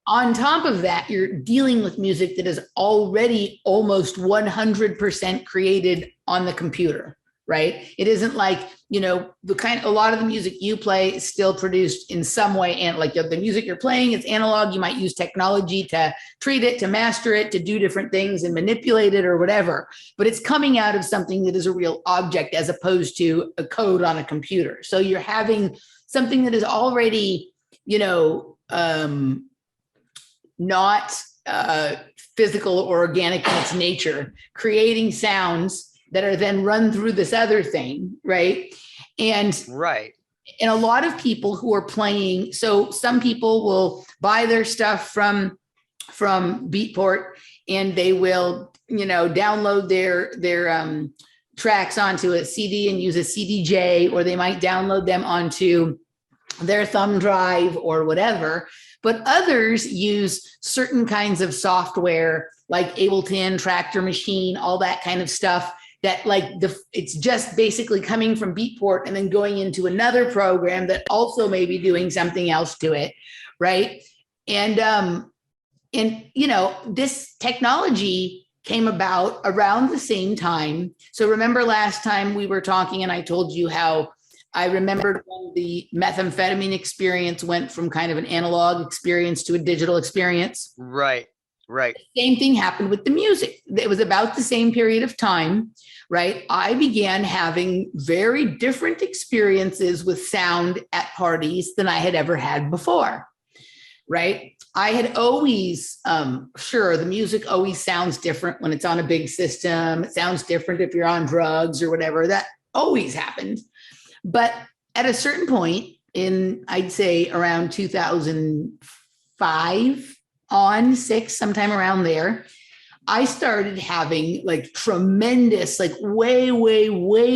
on top of that, you're dealing with music that is already almost 100% created on the computer, right? It isn't like, a lot of the music you play is still produced in some way. And like the music you're playing, it's analog. You might use technology to treat it, to master it, to do different things and manipulate it or whatever. But it's coming out of something that is a real object as opposed to a code on a computer. So you're having something that is already, not physical or organic in its nature, creating sounds that are then run through this other thing, right? And Right. a lot of people who are playing, so some people will buy their stuff from Beatport and they will, download their tracks onto a CD and use a CDJ, or they might download them onto their thumb drive or whatever. But others use certain kinds of software like Ableton, Tractor Machine, all that kind of stuff that like it's just basically coming from Beatport and then going into another program that also may be doing something else to it, right? And this technology came about around the same time. So remember last time we were talking and I told you how I remembered when the methamphetamine experience went from kind of an analog experience to a digital experience. Right. Right. Same thing happened with the music. It was about the same period of time, right? I began having very different experiences with sound at parties than I had ever had before, right? I had always, sure, the music always sounds different when it's on a big system. It sounds different if you're on drugs or whatever. That always happened. But at a certain point in, I'd say around 2005 on 6, sometime around there, I started having like tremendous, like way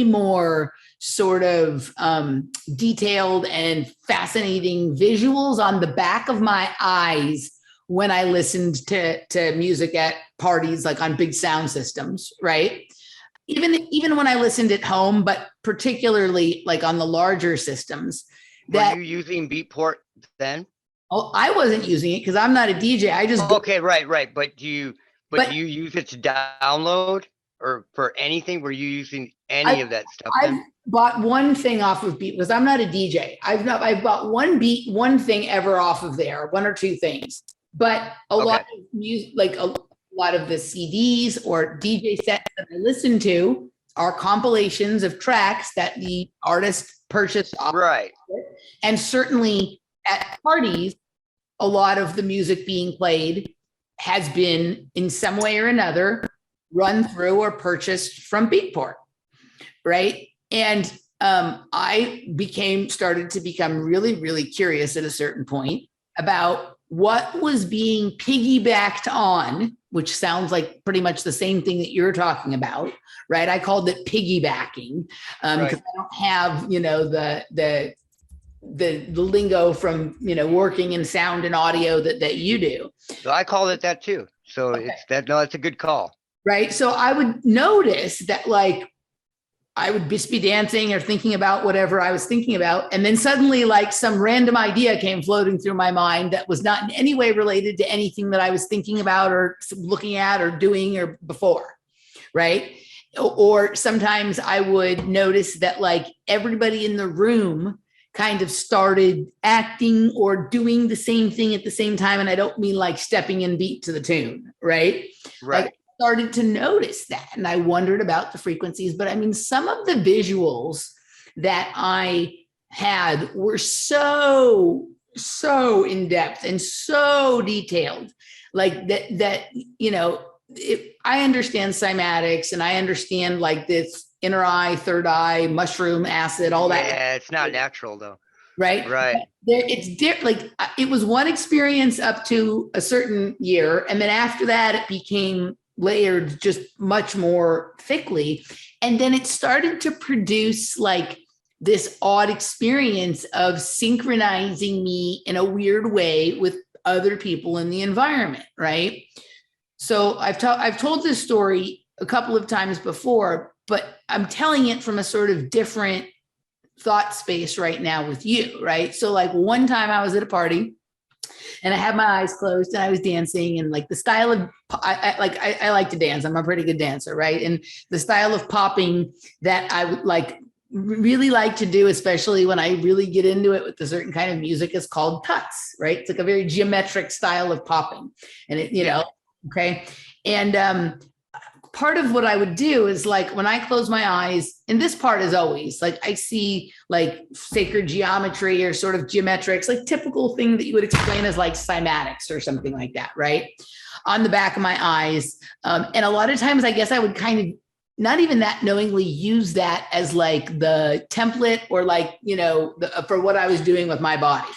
more sort of detailed and fascinating visuals on the back of my eyes when I listened to music at parties, like on big sound systems, right? Even when I listened at home, but particularly like on the larger systems. Were you using Beatport then? Oh, I wasn't using it because I'm not a DJ. I just Okay, right. But do you use it to download or for anything? Were you using any of that stuff I've then? bought one thing off of Beat because I'm not a DJ. I've bought one thing ever off of there, one or two things. But a lot of music, like a lot of the CDs or DJ sets that I listen to are compilations of tracks that the artist purchased off. Right. And certainly at parties, a lot of the music being played has been in some way or another run through or purchased from Beatport, right? And I started to become really curious at a certain point about what was being piggybacked on, which sounds like pretty much the same thing that you're talking about, right? I called it piggybacking because I don't have, the lingo from, working in sound and audio that you do. So I call it that too. So it's a good call. Right. So I would notice that like I would just be dancing or thinking about whatever I was thinking about. And then suddenly like some random idea came floating through my mind that was not in any way related to anything that I was thinking about or looking at or doing or before. Right. Or sometimes I would notice that like everybody in the room kind of started acting or doing the same thing at the same time. And I don't mean like stepping in beat to the tune. Right. Like, started to notice that. And I wondered about the frequencies, but I mean, some of the visuals that I had were so in depth and so detailed, like that, I understand cymatics and I understand like this inner eye, third eye, mushroom acid, all that. Yeah, it's not natural though. Right. It's different. Like it was one experience up to a certain year. And then after that, it became layered just much more thickly. And then it started to produce like this odd experience of synchronizing me in a weird way with other people in the environment. Right. So I've told this story a couple of times before, but I'm telling it from a sort of different thought space right now with you. Right. So like one time I was at a party and I had my eyes closed and I was dancing, and like the style of, I like to dance. I'm a pretty good dancer. Right. And the style of popping that I would like really like to do, especially when I really get into it with a certain kind of music, is called tuts. Right. It's like a very geometric style of popping, and it, okay. And, part of what I would do is like when I close my eyes, and this part is always like I see like sacred geometry or sort of geometrics, like typical thing that you would explain as like cymatics or something like that, right? On the back of my eyes. And a lot of times I guess I would kind of not even that knowingly use that as like the template or like, for what I was doing with my body,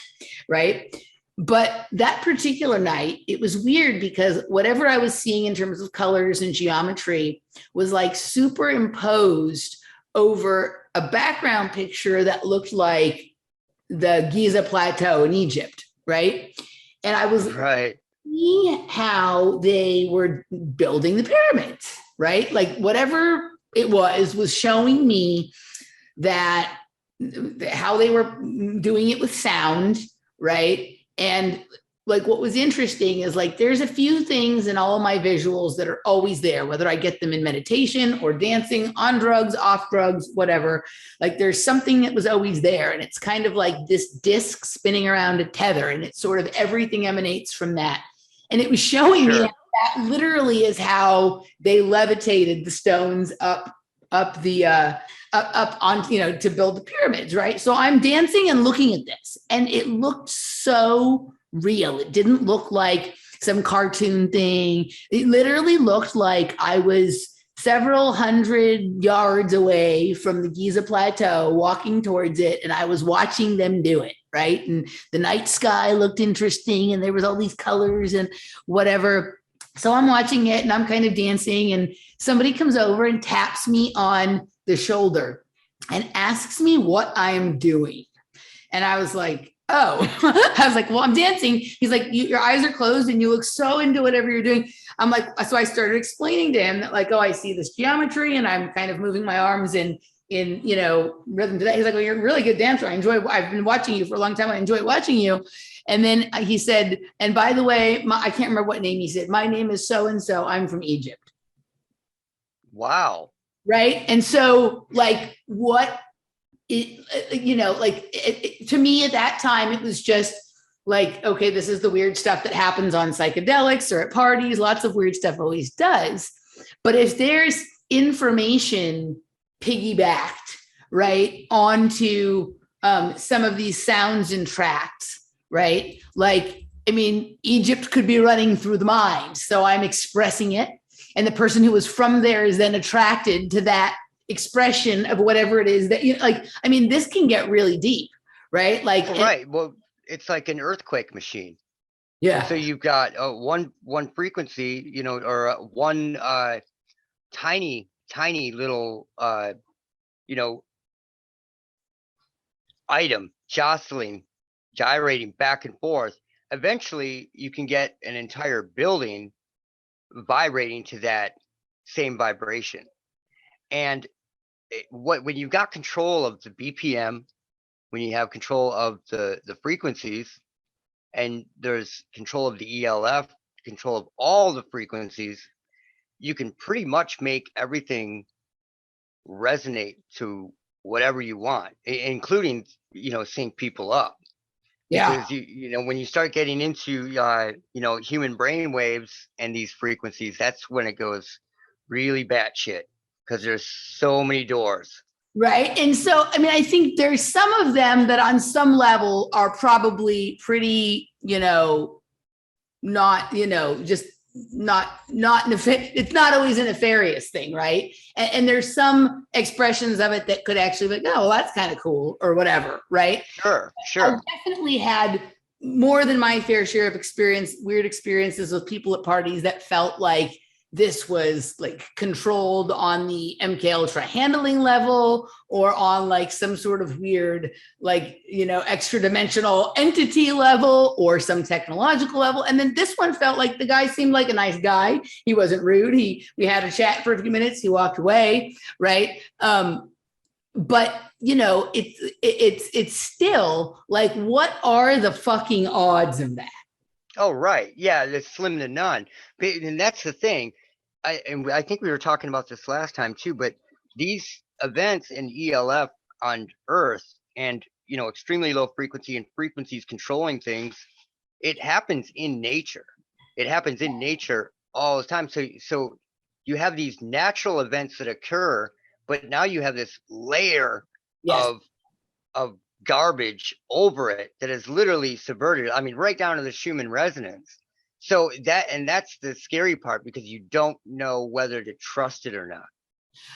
right? But that particular night, it was weird because whatever I was seeing in terms of colors and geometry was like superimposed over a background picture that looked like the Giza Plateau in Egypt, right? And I was seeing how they were building the pyramids, right? Like whatever it was showing me that how they were doing it with sound, right? And like what was interesting is like there's a few things in all of my visuals that are always there, whether I get them in meditation or dancing, on drugs, off drugs, whatever. Like there's something that was always there, and it's kind of like this disc spinning around a tether, and it's sort of everything emanates from that. And it was showing me that literally is how they levitated the stones up on, to build the pyramids, right? So I'm dancing and looking at this, and it looked so real. It didn't look like some cartoon thing. It literally looked like I was several hundred yards away from the Giza Plateau, walking towards it, and I was watching them do it, right? And the night sky looked interesting, and there was all these colors and whatever. So I'm watching it, and I'm kind of dancing, and somebody comes over and taps me on the shoulder and asks me what I'm doing. And I was like, oh, I was like, well, I'm dancing. He's like, your eyes are closed and you look so into whatever you're doing. I'm like, so I started explaining to him that like, oh, I see this geometry and I'm kind of moving my arms in rhythm to that. He's like, well, you're a really good dancer. I've been watching you for a long time. I enjoy watching you. And then he said, and by the way, I can't remember what name he said. My name is so-and-so. I'm from Egypt. Wow. Right. And so like to me at that time, it was just like, okay, this is the weird stuff that happens on psychedelics or at parties. Lots of weird stuff always does. But if there's information piggybacked, right, onto some of these sounds and tracks, right? Like, I mean, Egypt could be running through the mind. So I'm expressing it. And the person who was from there is then attracted to that expression of whatever it is that I mean, this can get really deep, right? Like, right. Well, it's like an earthquake machine. Yeah. So you've got one frequency, you know, or one tiny little you know, item jostling, gyrating back and forth. Eventually, you can get an entire building vibrating to that same vibration. And when you've got control of the BPM, when you have control of the frequencies, and there's control of the ELF, control of all the frequencies, you can pretty much make everything resonate to whatever you want, including, you know, sync people up. Yeah. Because you know, when you start getting into you know, human brain waves and these frequencies, that's when it goes really batshit, because there's so many doors. Right. And so, I mean, I think there's some of them that on some level are probably pretty, you know, not, you know, just not it's not always a nefarious thing, right? And there's some expressions of it that could actually be like, oh, well, that's kind of cool or whatever, right? Sure. I've definitely had more than my fair share of weird experiences with people at parties that felt like this was like controlled on the MK Ultra handling level, or on like some sort of weird, like, you know, extra dimensional entity level, or some technological level. And then this one felt like the guy seemed like a nice guy. He wasn't rude. We had a chat for a few minutes. He walked away. Right. But you know, it's still like, what are the fucking odds of that? Oh, right. Yeah, it's slim to none. And that's the thing. I think we were talking about this last time too, but these events in ELF on Earth, and, you know, extremely low frequency and frequencies controlling things, it happens in nature. It happens in nature all the time. So you have these natural events that occur, but now you have this layer of garbage over it that is literally subverted. I mean, right down to the Schumann resonance. So that's the scary part, because you don't know whether to trust it or not.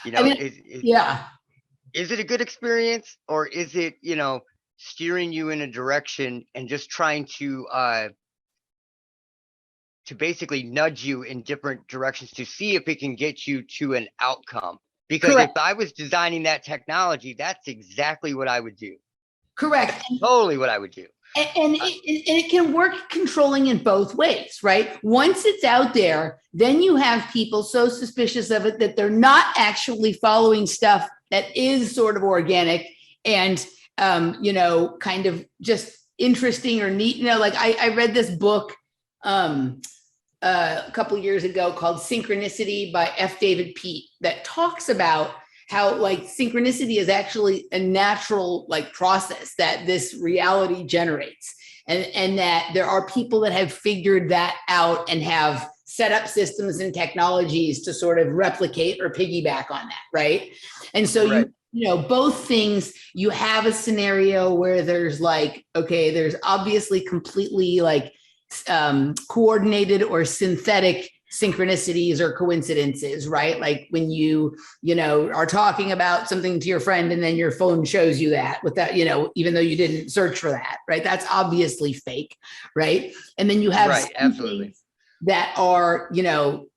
You know, I mean, is it a good experience, or is it, you know, steering you in a direction and just trying to basically nudge you in different directions to see if it can get you to an outcome? Because correct. If I was designing that technology, that's exactly what I would do. Correct. That's totally what I would do. And it can work controlling in both ways, right? Once it's out there, then you have people so suspicious of it that they're not actually following stuff that is sort of organic and, you know, kind of just interesting or neat. You know, like I read this book a couple of years ago called Synchronicity by F. David Pete, that talks about how like synchronicity is actually a natural like process that this reality generates, and that there are people that have figured that out and have set up systems and technologies to sort of replicate or piggyback on that, right? And so Right. you know, both things, you have a scenario where there's like, okay, there's obviously completely like coordinated or synthetic synchronicities or coincidences, right? Like when you know, are talking about something to your friend and then your phone shows you that without, you know, even though you didn't search for that, right? That's obviously fake, right? And then you have absolutely that are, you know,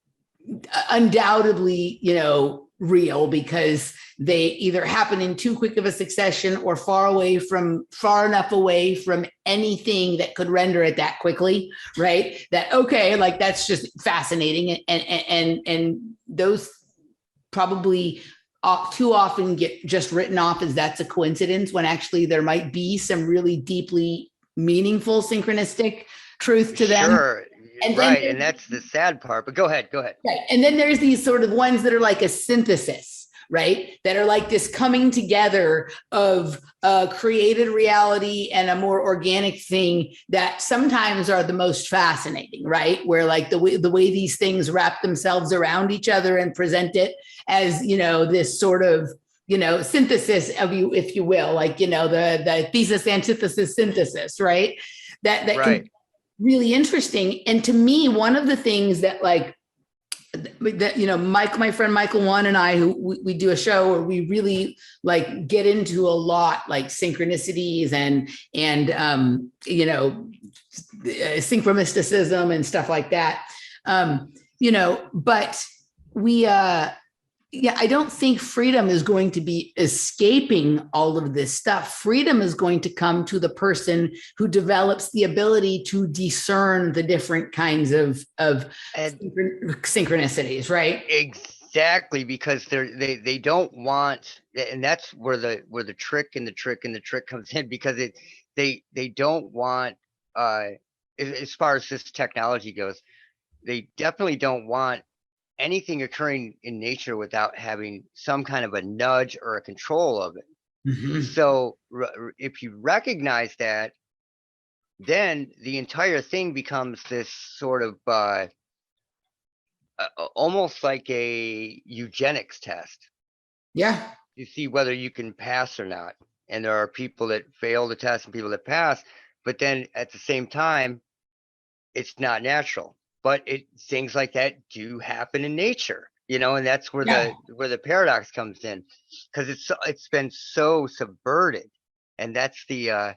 undoubtedly, you know, real, because they either happen in too quick of a succession or far enough away from anything that could render it that quickly, right? That, okay, like that's just fascinating. And those probably too often get just written off as that's a coincidence, when actually there might be some really deeply meaningful synchronistic truth to them. Sure. And right. And that's the sad part, but go ahead. Right. And then there's these sort of ones that are like a synthesis, right? That are like this coming together of a created reality and a more organic thing that sometimes are the most fascinating, right? Where like the way these things wrap themselves around each other and present it as, you know, this sort of, you know, synthesis of you, if you will, like, you know, the thesis, antithesis, synthesis, right? That right. Can really interesting. And to me, one of the things that like that, you know, my friend Michael One and I, who we do a show where we really like get into a lot like synchronicities and you know, synchromysticism and stuff like that. You know, but we yeah, I don't think freedom is going to be escaping all of this stuff. Freedom is going to come to the person who develops the ability to discern the different kinds of synchronicities, right? Exactly, because they don't want, and that's where the trick comes in, because they don't want, as far as this technology goes, they definitely don't want anything occurring in nature without having some kind of a nudge or a control of it. Mm-hmm. So if you recognize that, then the entire thing becomes this sort of almost like a eugenics test. Yeah. You see whether you can pass or not. And there are people that fail the test and people that pass, but then at the same time, it's not natural. But things like that do happen in nature, you know, and that's where the paradox comes in, because it's been so subverted, and that's the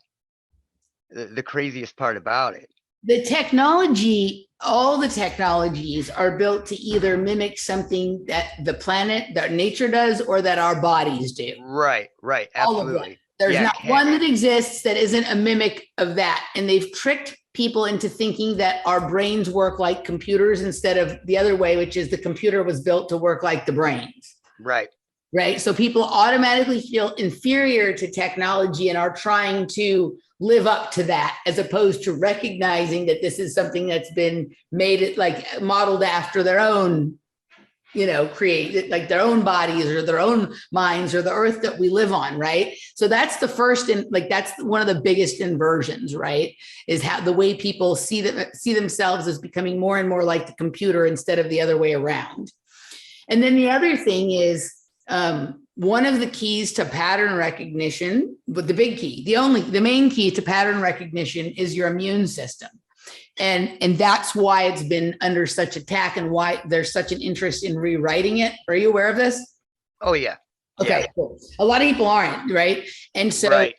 craziest part about it. The technology, all the technologies are built to either mimic something that the planet, that nature does, or that our bodies do. Right, absolutely. All of them. There's not one that exists that isn't a mimic of that, and they've tricked people into thinking that our brains work like computers instead of the other way, which is the computer was built to work like the brains. Right. So people automatically feel inferior to technology and are trying to live up to that, as opposed to recognizing that this is something that's been made, like modeled after their own, you know, create like their own bodies or their own minds or the earth that we live on, right? So that's the first, and like that's one of the biggest inversions, right? Is how the way people see themselves as becoming more and more like the computer instead of the other way around. And then the other thing is one of the keys to pattern recognition, but the big key, the main key to pattern recognition is your immune system. And that's why it's been under such attack and why there's such an interest in rewriting it. Are you aware of this? Oh, yeah. Okay, yeah. Cool. A lot of people aren't, right? And so right.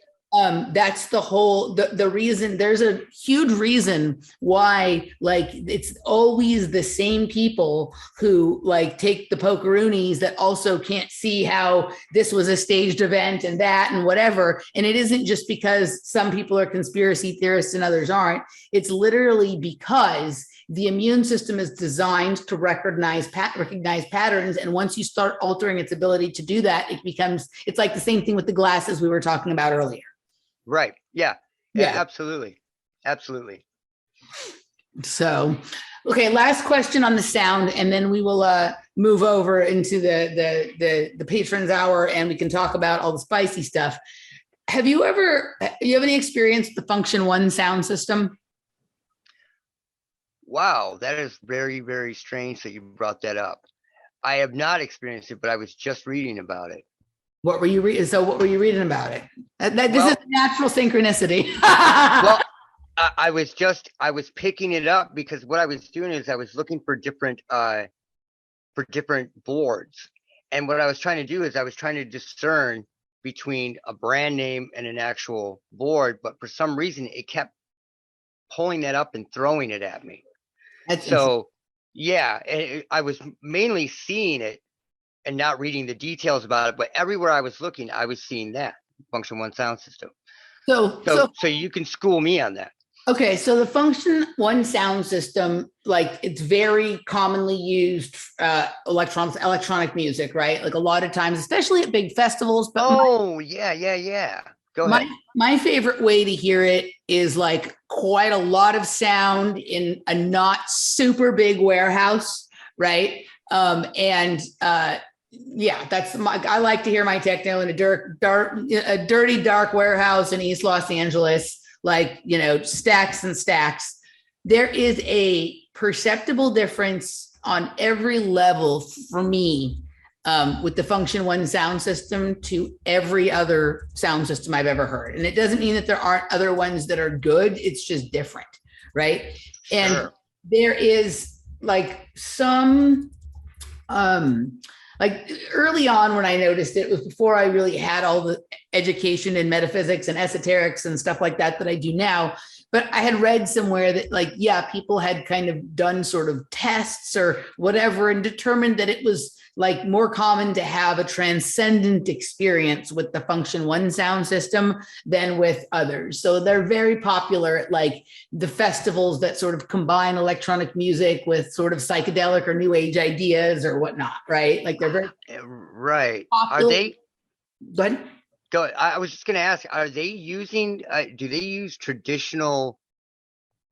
That's the whole, the reason, there's a huge reason why, like, it's always the same people who like take the pokeroonies that also can't see how this was a staged event and that and whatever. And it isn't just because some people are conspiracy theorists and others aren't. It's literally because the immune system is designed to recognize patterns. And once you start altering its ability to do that, it's like the same thing with the glasses we were talking about earlier. Right. Yeah. Absolutely. So, okay. Last question on the sound, and then we will move over into the patrons hour, and we can talk about all the spicy stuff. You have any experience with the Funktion-One sound system? Wow, that is very, very strange that you brought that up. I have not experienced it, but I was just reading about it. What were you reading? So what were you reading about it? This is natural synchronicity. Well, I was picking it up because what I was doing is I was looking for different boards. And what I was trying to do is I was trying to discern between a brand name and an actual board, but for some reason it kept pulling that up and throwing it at me. So yeah, I was mainly seeing it and not reading the details about it, but everywhere I was looking, I was seeing that Funktion-One sound system. So you can school me on that. Okay, so the Funktion-One sound system, like it's very commonly used electronic music, right? Like a lot of times, especially at big festivals. But yeah. Go ahead. My favorite way to hear it is like quite a lot of sound in a not super big warehouse, right? Yeah, I like to hear my techno in a dirty, dark warehouse in East Los Angeles, like, you know, stacks and stacks. There is a perceptible difference on every level for me with the Funktion-One sound system to every other sound system I've ever heard. And it doesn't mean that there aren't other ones that are good. It's just different, right? Sure. And there is like some like early on when I noticed it was before I really had all the education in metaphysics and esoterics and stuff like that I do now. But I had read somewhere that like, yeah, people had kind of done sort of tests or whatever and determined that it was like more common to have a transcendent experience with the Funktion-One sound system than with others. So they're very popular at like the festivals that sort of combine electronic music with sort of psychedelic or new age ideas or whatnot, right? Like they're very right. popular. Are they? Go ahead. Go. I was just going to ask: are they using? Do they use traditional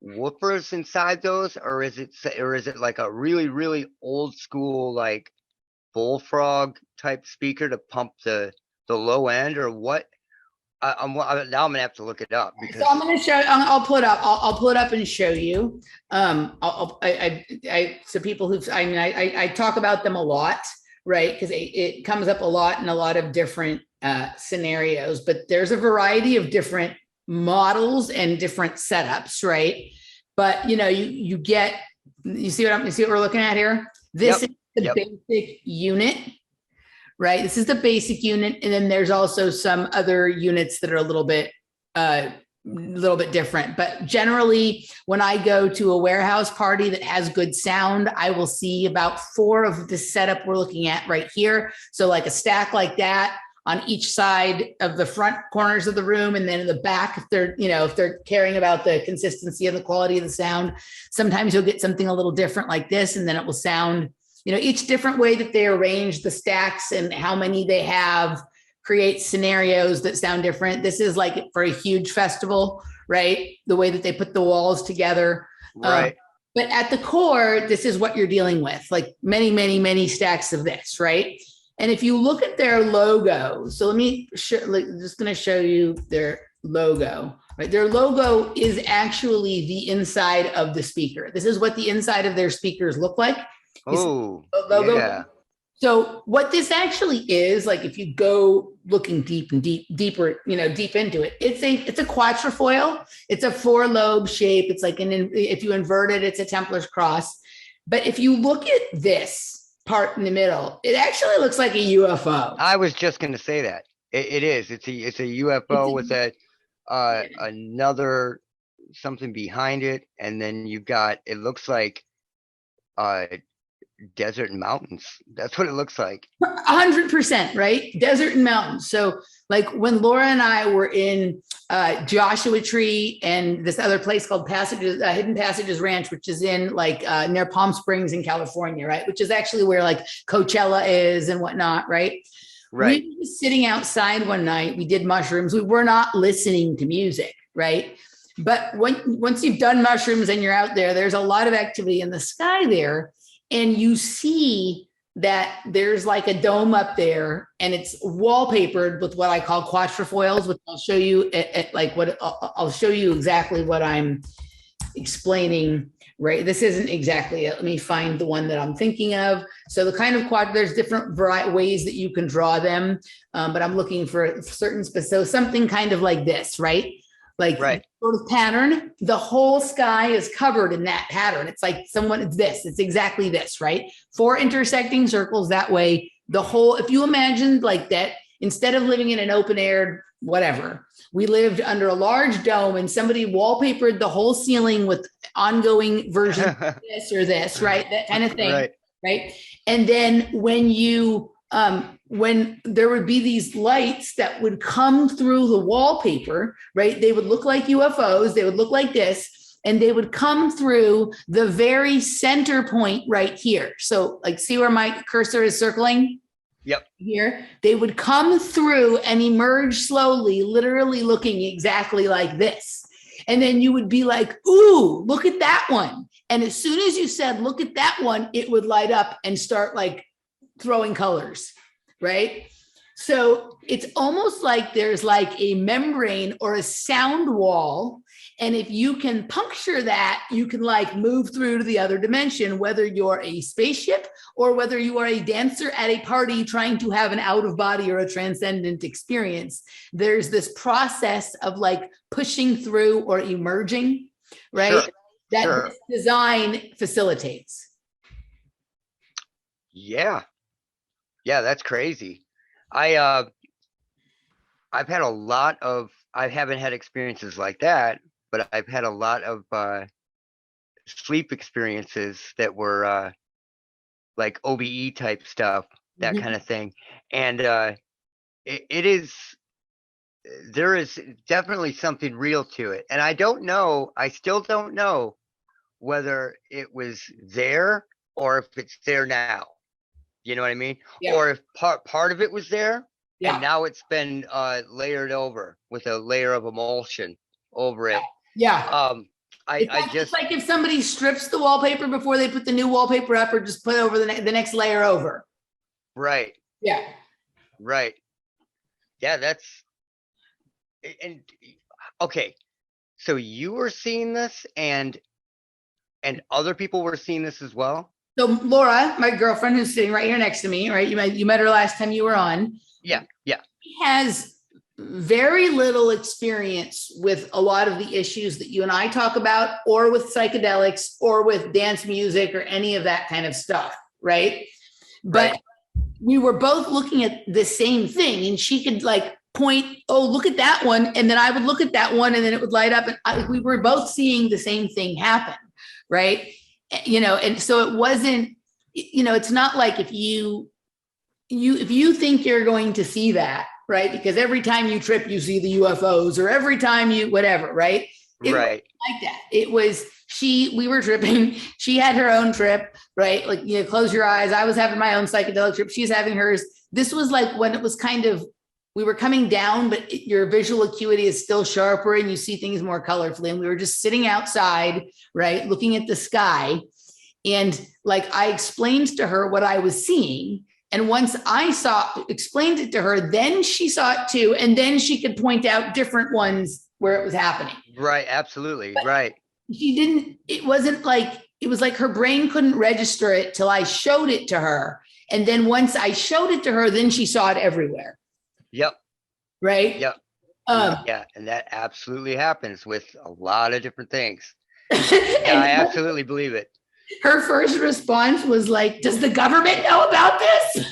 woofers inside those, or is it like a really really old school like bullfrog type speaker to pump the low end, or what? Now I'm gonna have to look it up because So I'm going to show. I'll pull it up. I'll pull it up and show you. So people who I talk about them a lot, right? Because it comes up a lot in a lot of different scenarios. But there's a variety of different models and different setups, right? But you know, you see what we're looking at here. This is the basic unit. Right. This is the basic unit. And then there's also some other units that are a little bit different. But generally, when I go to a warehouse party that has good sound, I will see about 4 of the setup we're looking at right here. So like a stack like that on each side of the front corners of the room. And then in the back, if they're caring about the consistency and the quality of the sound, sometimes you'll get something a little different like this. And then it will sound, each different way that they arrange the stacks and how many they have creates scenarios that sound different. This is like for a huge festival, right? The way that they put the walls together. Right. But at the core, this is what you're dealing with, like many, many, many stacks of this, right? And if you look at their logo, so let me just going to show you their logo. Right? Their logo is actually the inside of the speaker. This is what the inside of their speakers look like. Oh, logo. Yeah. So what this actually is, like if you go looking deeper, deep into it, it's a quatrefoil. It's a 4-lobe shape. It's like if you invert it, it's a Templar's cross. But if you look at this part in the middle, it actually looks like a UFO. I was just going to say that it is. It's a UFO with another something behind it, and then you've got. It looks like desert and mountains. That's what it looks like. 100%, right? Desert and mountains. So like when Laura and I were in Joshua Tree and this other place called Hidden Passages Ranch, which is in like near Palm Springs in California, right? Which is actually where like Coachella is and whatnot, right? Right. We were sitting outside one night. We did mushrooms. We were not listening to music, right? But once you've done mushrooms and you're out there, there's a lot of activity in the sky there. And you see that there's like a dome up there and it's wallpapered with what I call quatrefoils, which I'll show you I'll show you exactly what I'm explaining, right? This isn't exactly it. Let me find the one that I'm thinking of. So the kind of there's different ways that you can draw them, but I'm looking for certain so something kind of like this, right? Like right. Sort of pattern, the whole sky is covered in that pattern. It's like it's exactly this, right? 4 intersecting circles that way. If you imagined like that, instead of living in an open air, whatever, we lived under a large dome and somebody wallpapered the whole ceiling with ongoing versions of this or this, right? That kind of thing, right? And then when there would be these lights that would come through the wallpaper, right? They would look like UFOs. They would look like this, and they would come through the very center point right here. So like, see where my cursor is circling? Yep. Here, they would come through and emerge slowly, literally looking exactly like this. And then you would be like, ooh, look at that one. And as soon as you said, look at that one, it would light up and start like throwing colors, right? So it's almost like there's like a membrane or a sound wall. And if you can puncture that, you can like move through to the other dimension, whether you're a spaceship or whether you are a dancer at a party trying to have an out of body or a transcendent experience. There's this process of like pushing through or emerging, right? That this design facilitates. Yeah. Yeah, that's crazy. I've had a lot of, I haven't had experiences like that, but I've had a lot of sleep experiences that were like OBE type stuff, that kind of thing. And it is, there is definitely something real to it. And I still don't know whether it was there or if it's there now. You know what I mean? Yeah. Or if part of it was there Yeah. and now it's been layered over with a layer of emulsion over it. Yeah. I It's like if somebody strips the wallpaper before they put the new wallpaper up, or just put over the next layer over. right, Yeah. right. Yeah, that's, and okay. So you were seeing this and other people were seeing this as well? So Laura, my girlfriend who's sitting right here next to me, right? You met her last time you were on. Yeah, yeah. She has very little experience with a lot of the issues that you and I talk about, or with psychedelics, or with dance music, or any of that kind of stuff, right? But we were both looking at the same thing, and she could like point, oh, look at that one, and then I would look at that one, and then it would light up, and we were both seeing the same thing happen, right? And so it wasn't, it's not like if you think you're going to see that, right? Because every time you trip, you see the UFOs, or every time you whatever, right? It right. Like that. It was we were tripping. She had her own trip, right? Like, close your eyes. I was having my own psychedelic trip. She's having hers. This was like when it was kind of, we were coming down, but your visual acuity is still sharper and you see things more colorfully. And we were just sitting outside, right? Looking at the sky. And like, I explained to her what I was seeing. And once I explained it to her, then she saw it too. And then she could point out different ones where it was happening. Right. Absolutely. But right. She didn't, it wasn't like, it was like her brain couldn't register it till I showed it to her. And then once I showed it to her, then she saw it everywhere. Yep. Right. Yep. Yeah. And that absolutely happens with a lot of different things. Yeah, I absolutely believe it. Her first response was like, does the government know about this?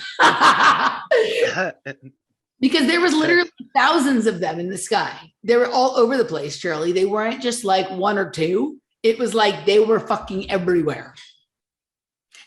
Because there was literally thousands of them in the sky. They were all over the place, Charlie. They weren't just like one or two. It was like they were fucking everywhere.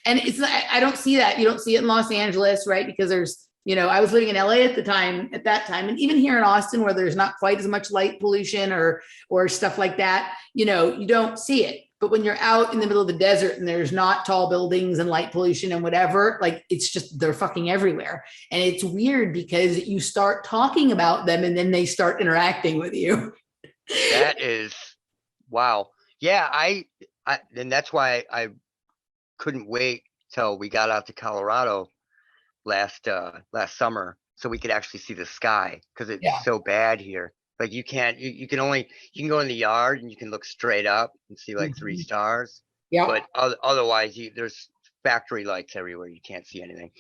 And it's I don't see that. You don't see it in Los Angeles, right? Because there's, I was living in LA at that time. And even here in Austin, where there's not quite as much light pollution or stuff like that, you don't see it. But when you're out in the middle of the desert and there's not tall buildings and light pollution and whatever, like it's just, they're fucking everywhere. And it's weird because you start talking about them and then they start interacting with you. That is, wow. Yeah. And that's why I couldn't wait till we got out to Colorado last summer so we could actually see the sky, because it's so bad here. Like you can go in the yard and you can look straight up and see like 3 stars. Yeah. But otherwise there's factory lights everywhere. You can't see anything.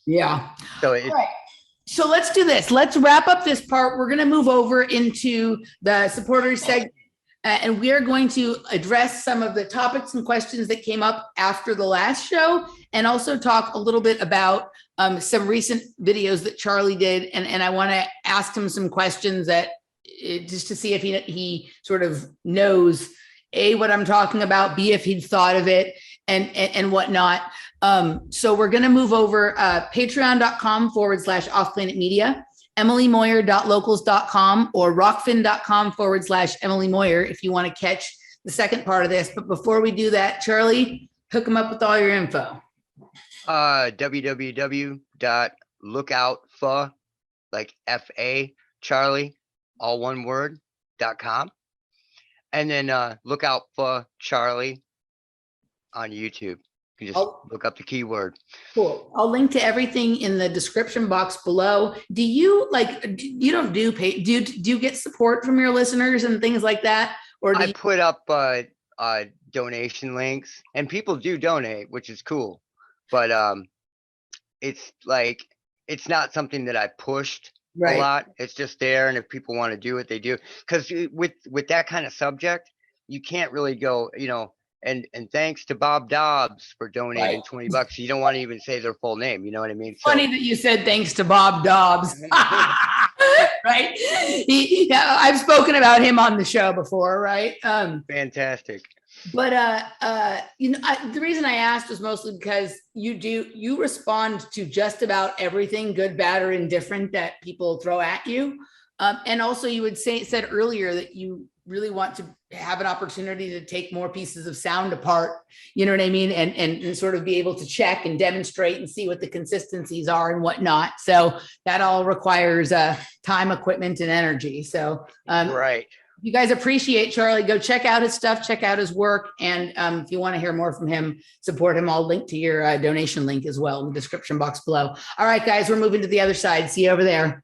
Yeah. So all right. So let's do this. Let's wrap up this part. We're going to move over into the supporters segment. And we are going to address some of the topics and questions that came up after the last show, and also talk a little bit about some recent videos that Charlie did. And I want to ask him some questions that just to see if he sort of knows what I'm talking about, B, if he'd thought of it and whatnot. So we're going to move over patreon.com/offplanetmedia, emilymoyer.locals.com, or rockfin.com/Emily Moyer if you want to catch the second part of this. But before we do that, Charlie, hook them up with all your info. www.lookoutfa, like FA Charlie, all one word, .com. And then Lookoutfa Charlie on YouTube. You just look up the keyword. Cool. I'll link to everything in the description box below. Do you get support from your listeners and things like that? Or I put up donation links, and people do donate, which is cool. But it's like, it's not something that I pushed a lot. It's just there, and if people want to do it, they do. Because with that kind of subject, you can't really go, And thanks to Bob Dobbs for donating Right. $20. You don't want to even say their full name. You know what I mean? Funny that you said thanks to Bob Dobbs. Right? I've spoken about him on the show before, right? Fantastic. But the reason I asked was mostly because you respond to just about everything, good, bad, or indifferent, that people throw at you. And also you would said earlier that you really want to have an opportunity to take more pieces of sound apart, you know what I mean? And sort of be able to check and demonstrate and see what the consistencies are and whatnot. So that all requires time, equipment, and energy. So Right. if you guys appreciate Charlie, go check out his stuff, check out his work. And if you want to hear more from him, support him. I'll link to your donation link as well in the description box below. All right, guys, we're moving to the other side. See you over there.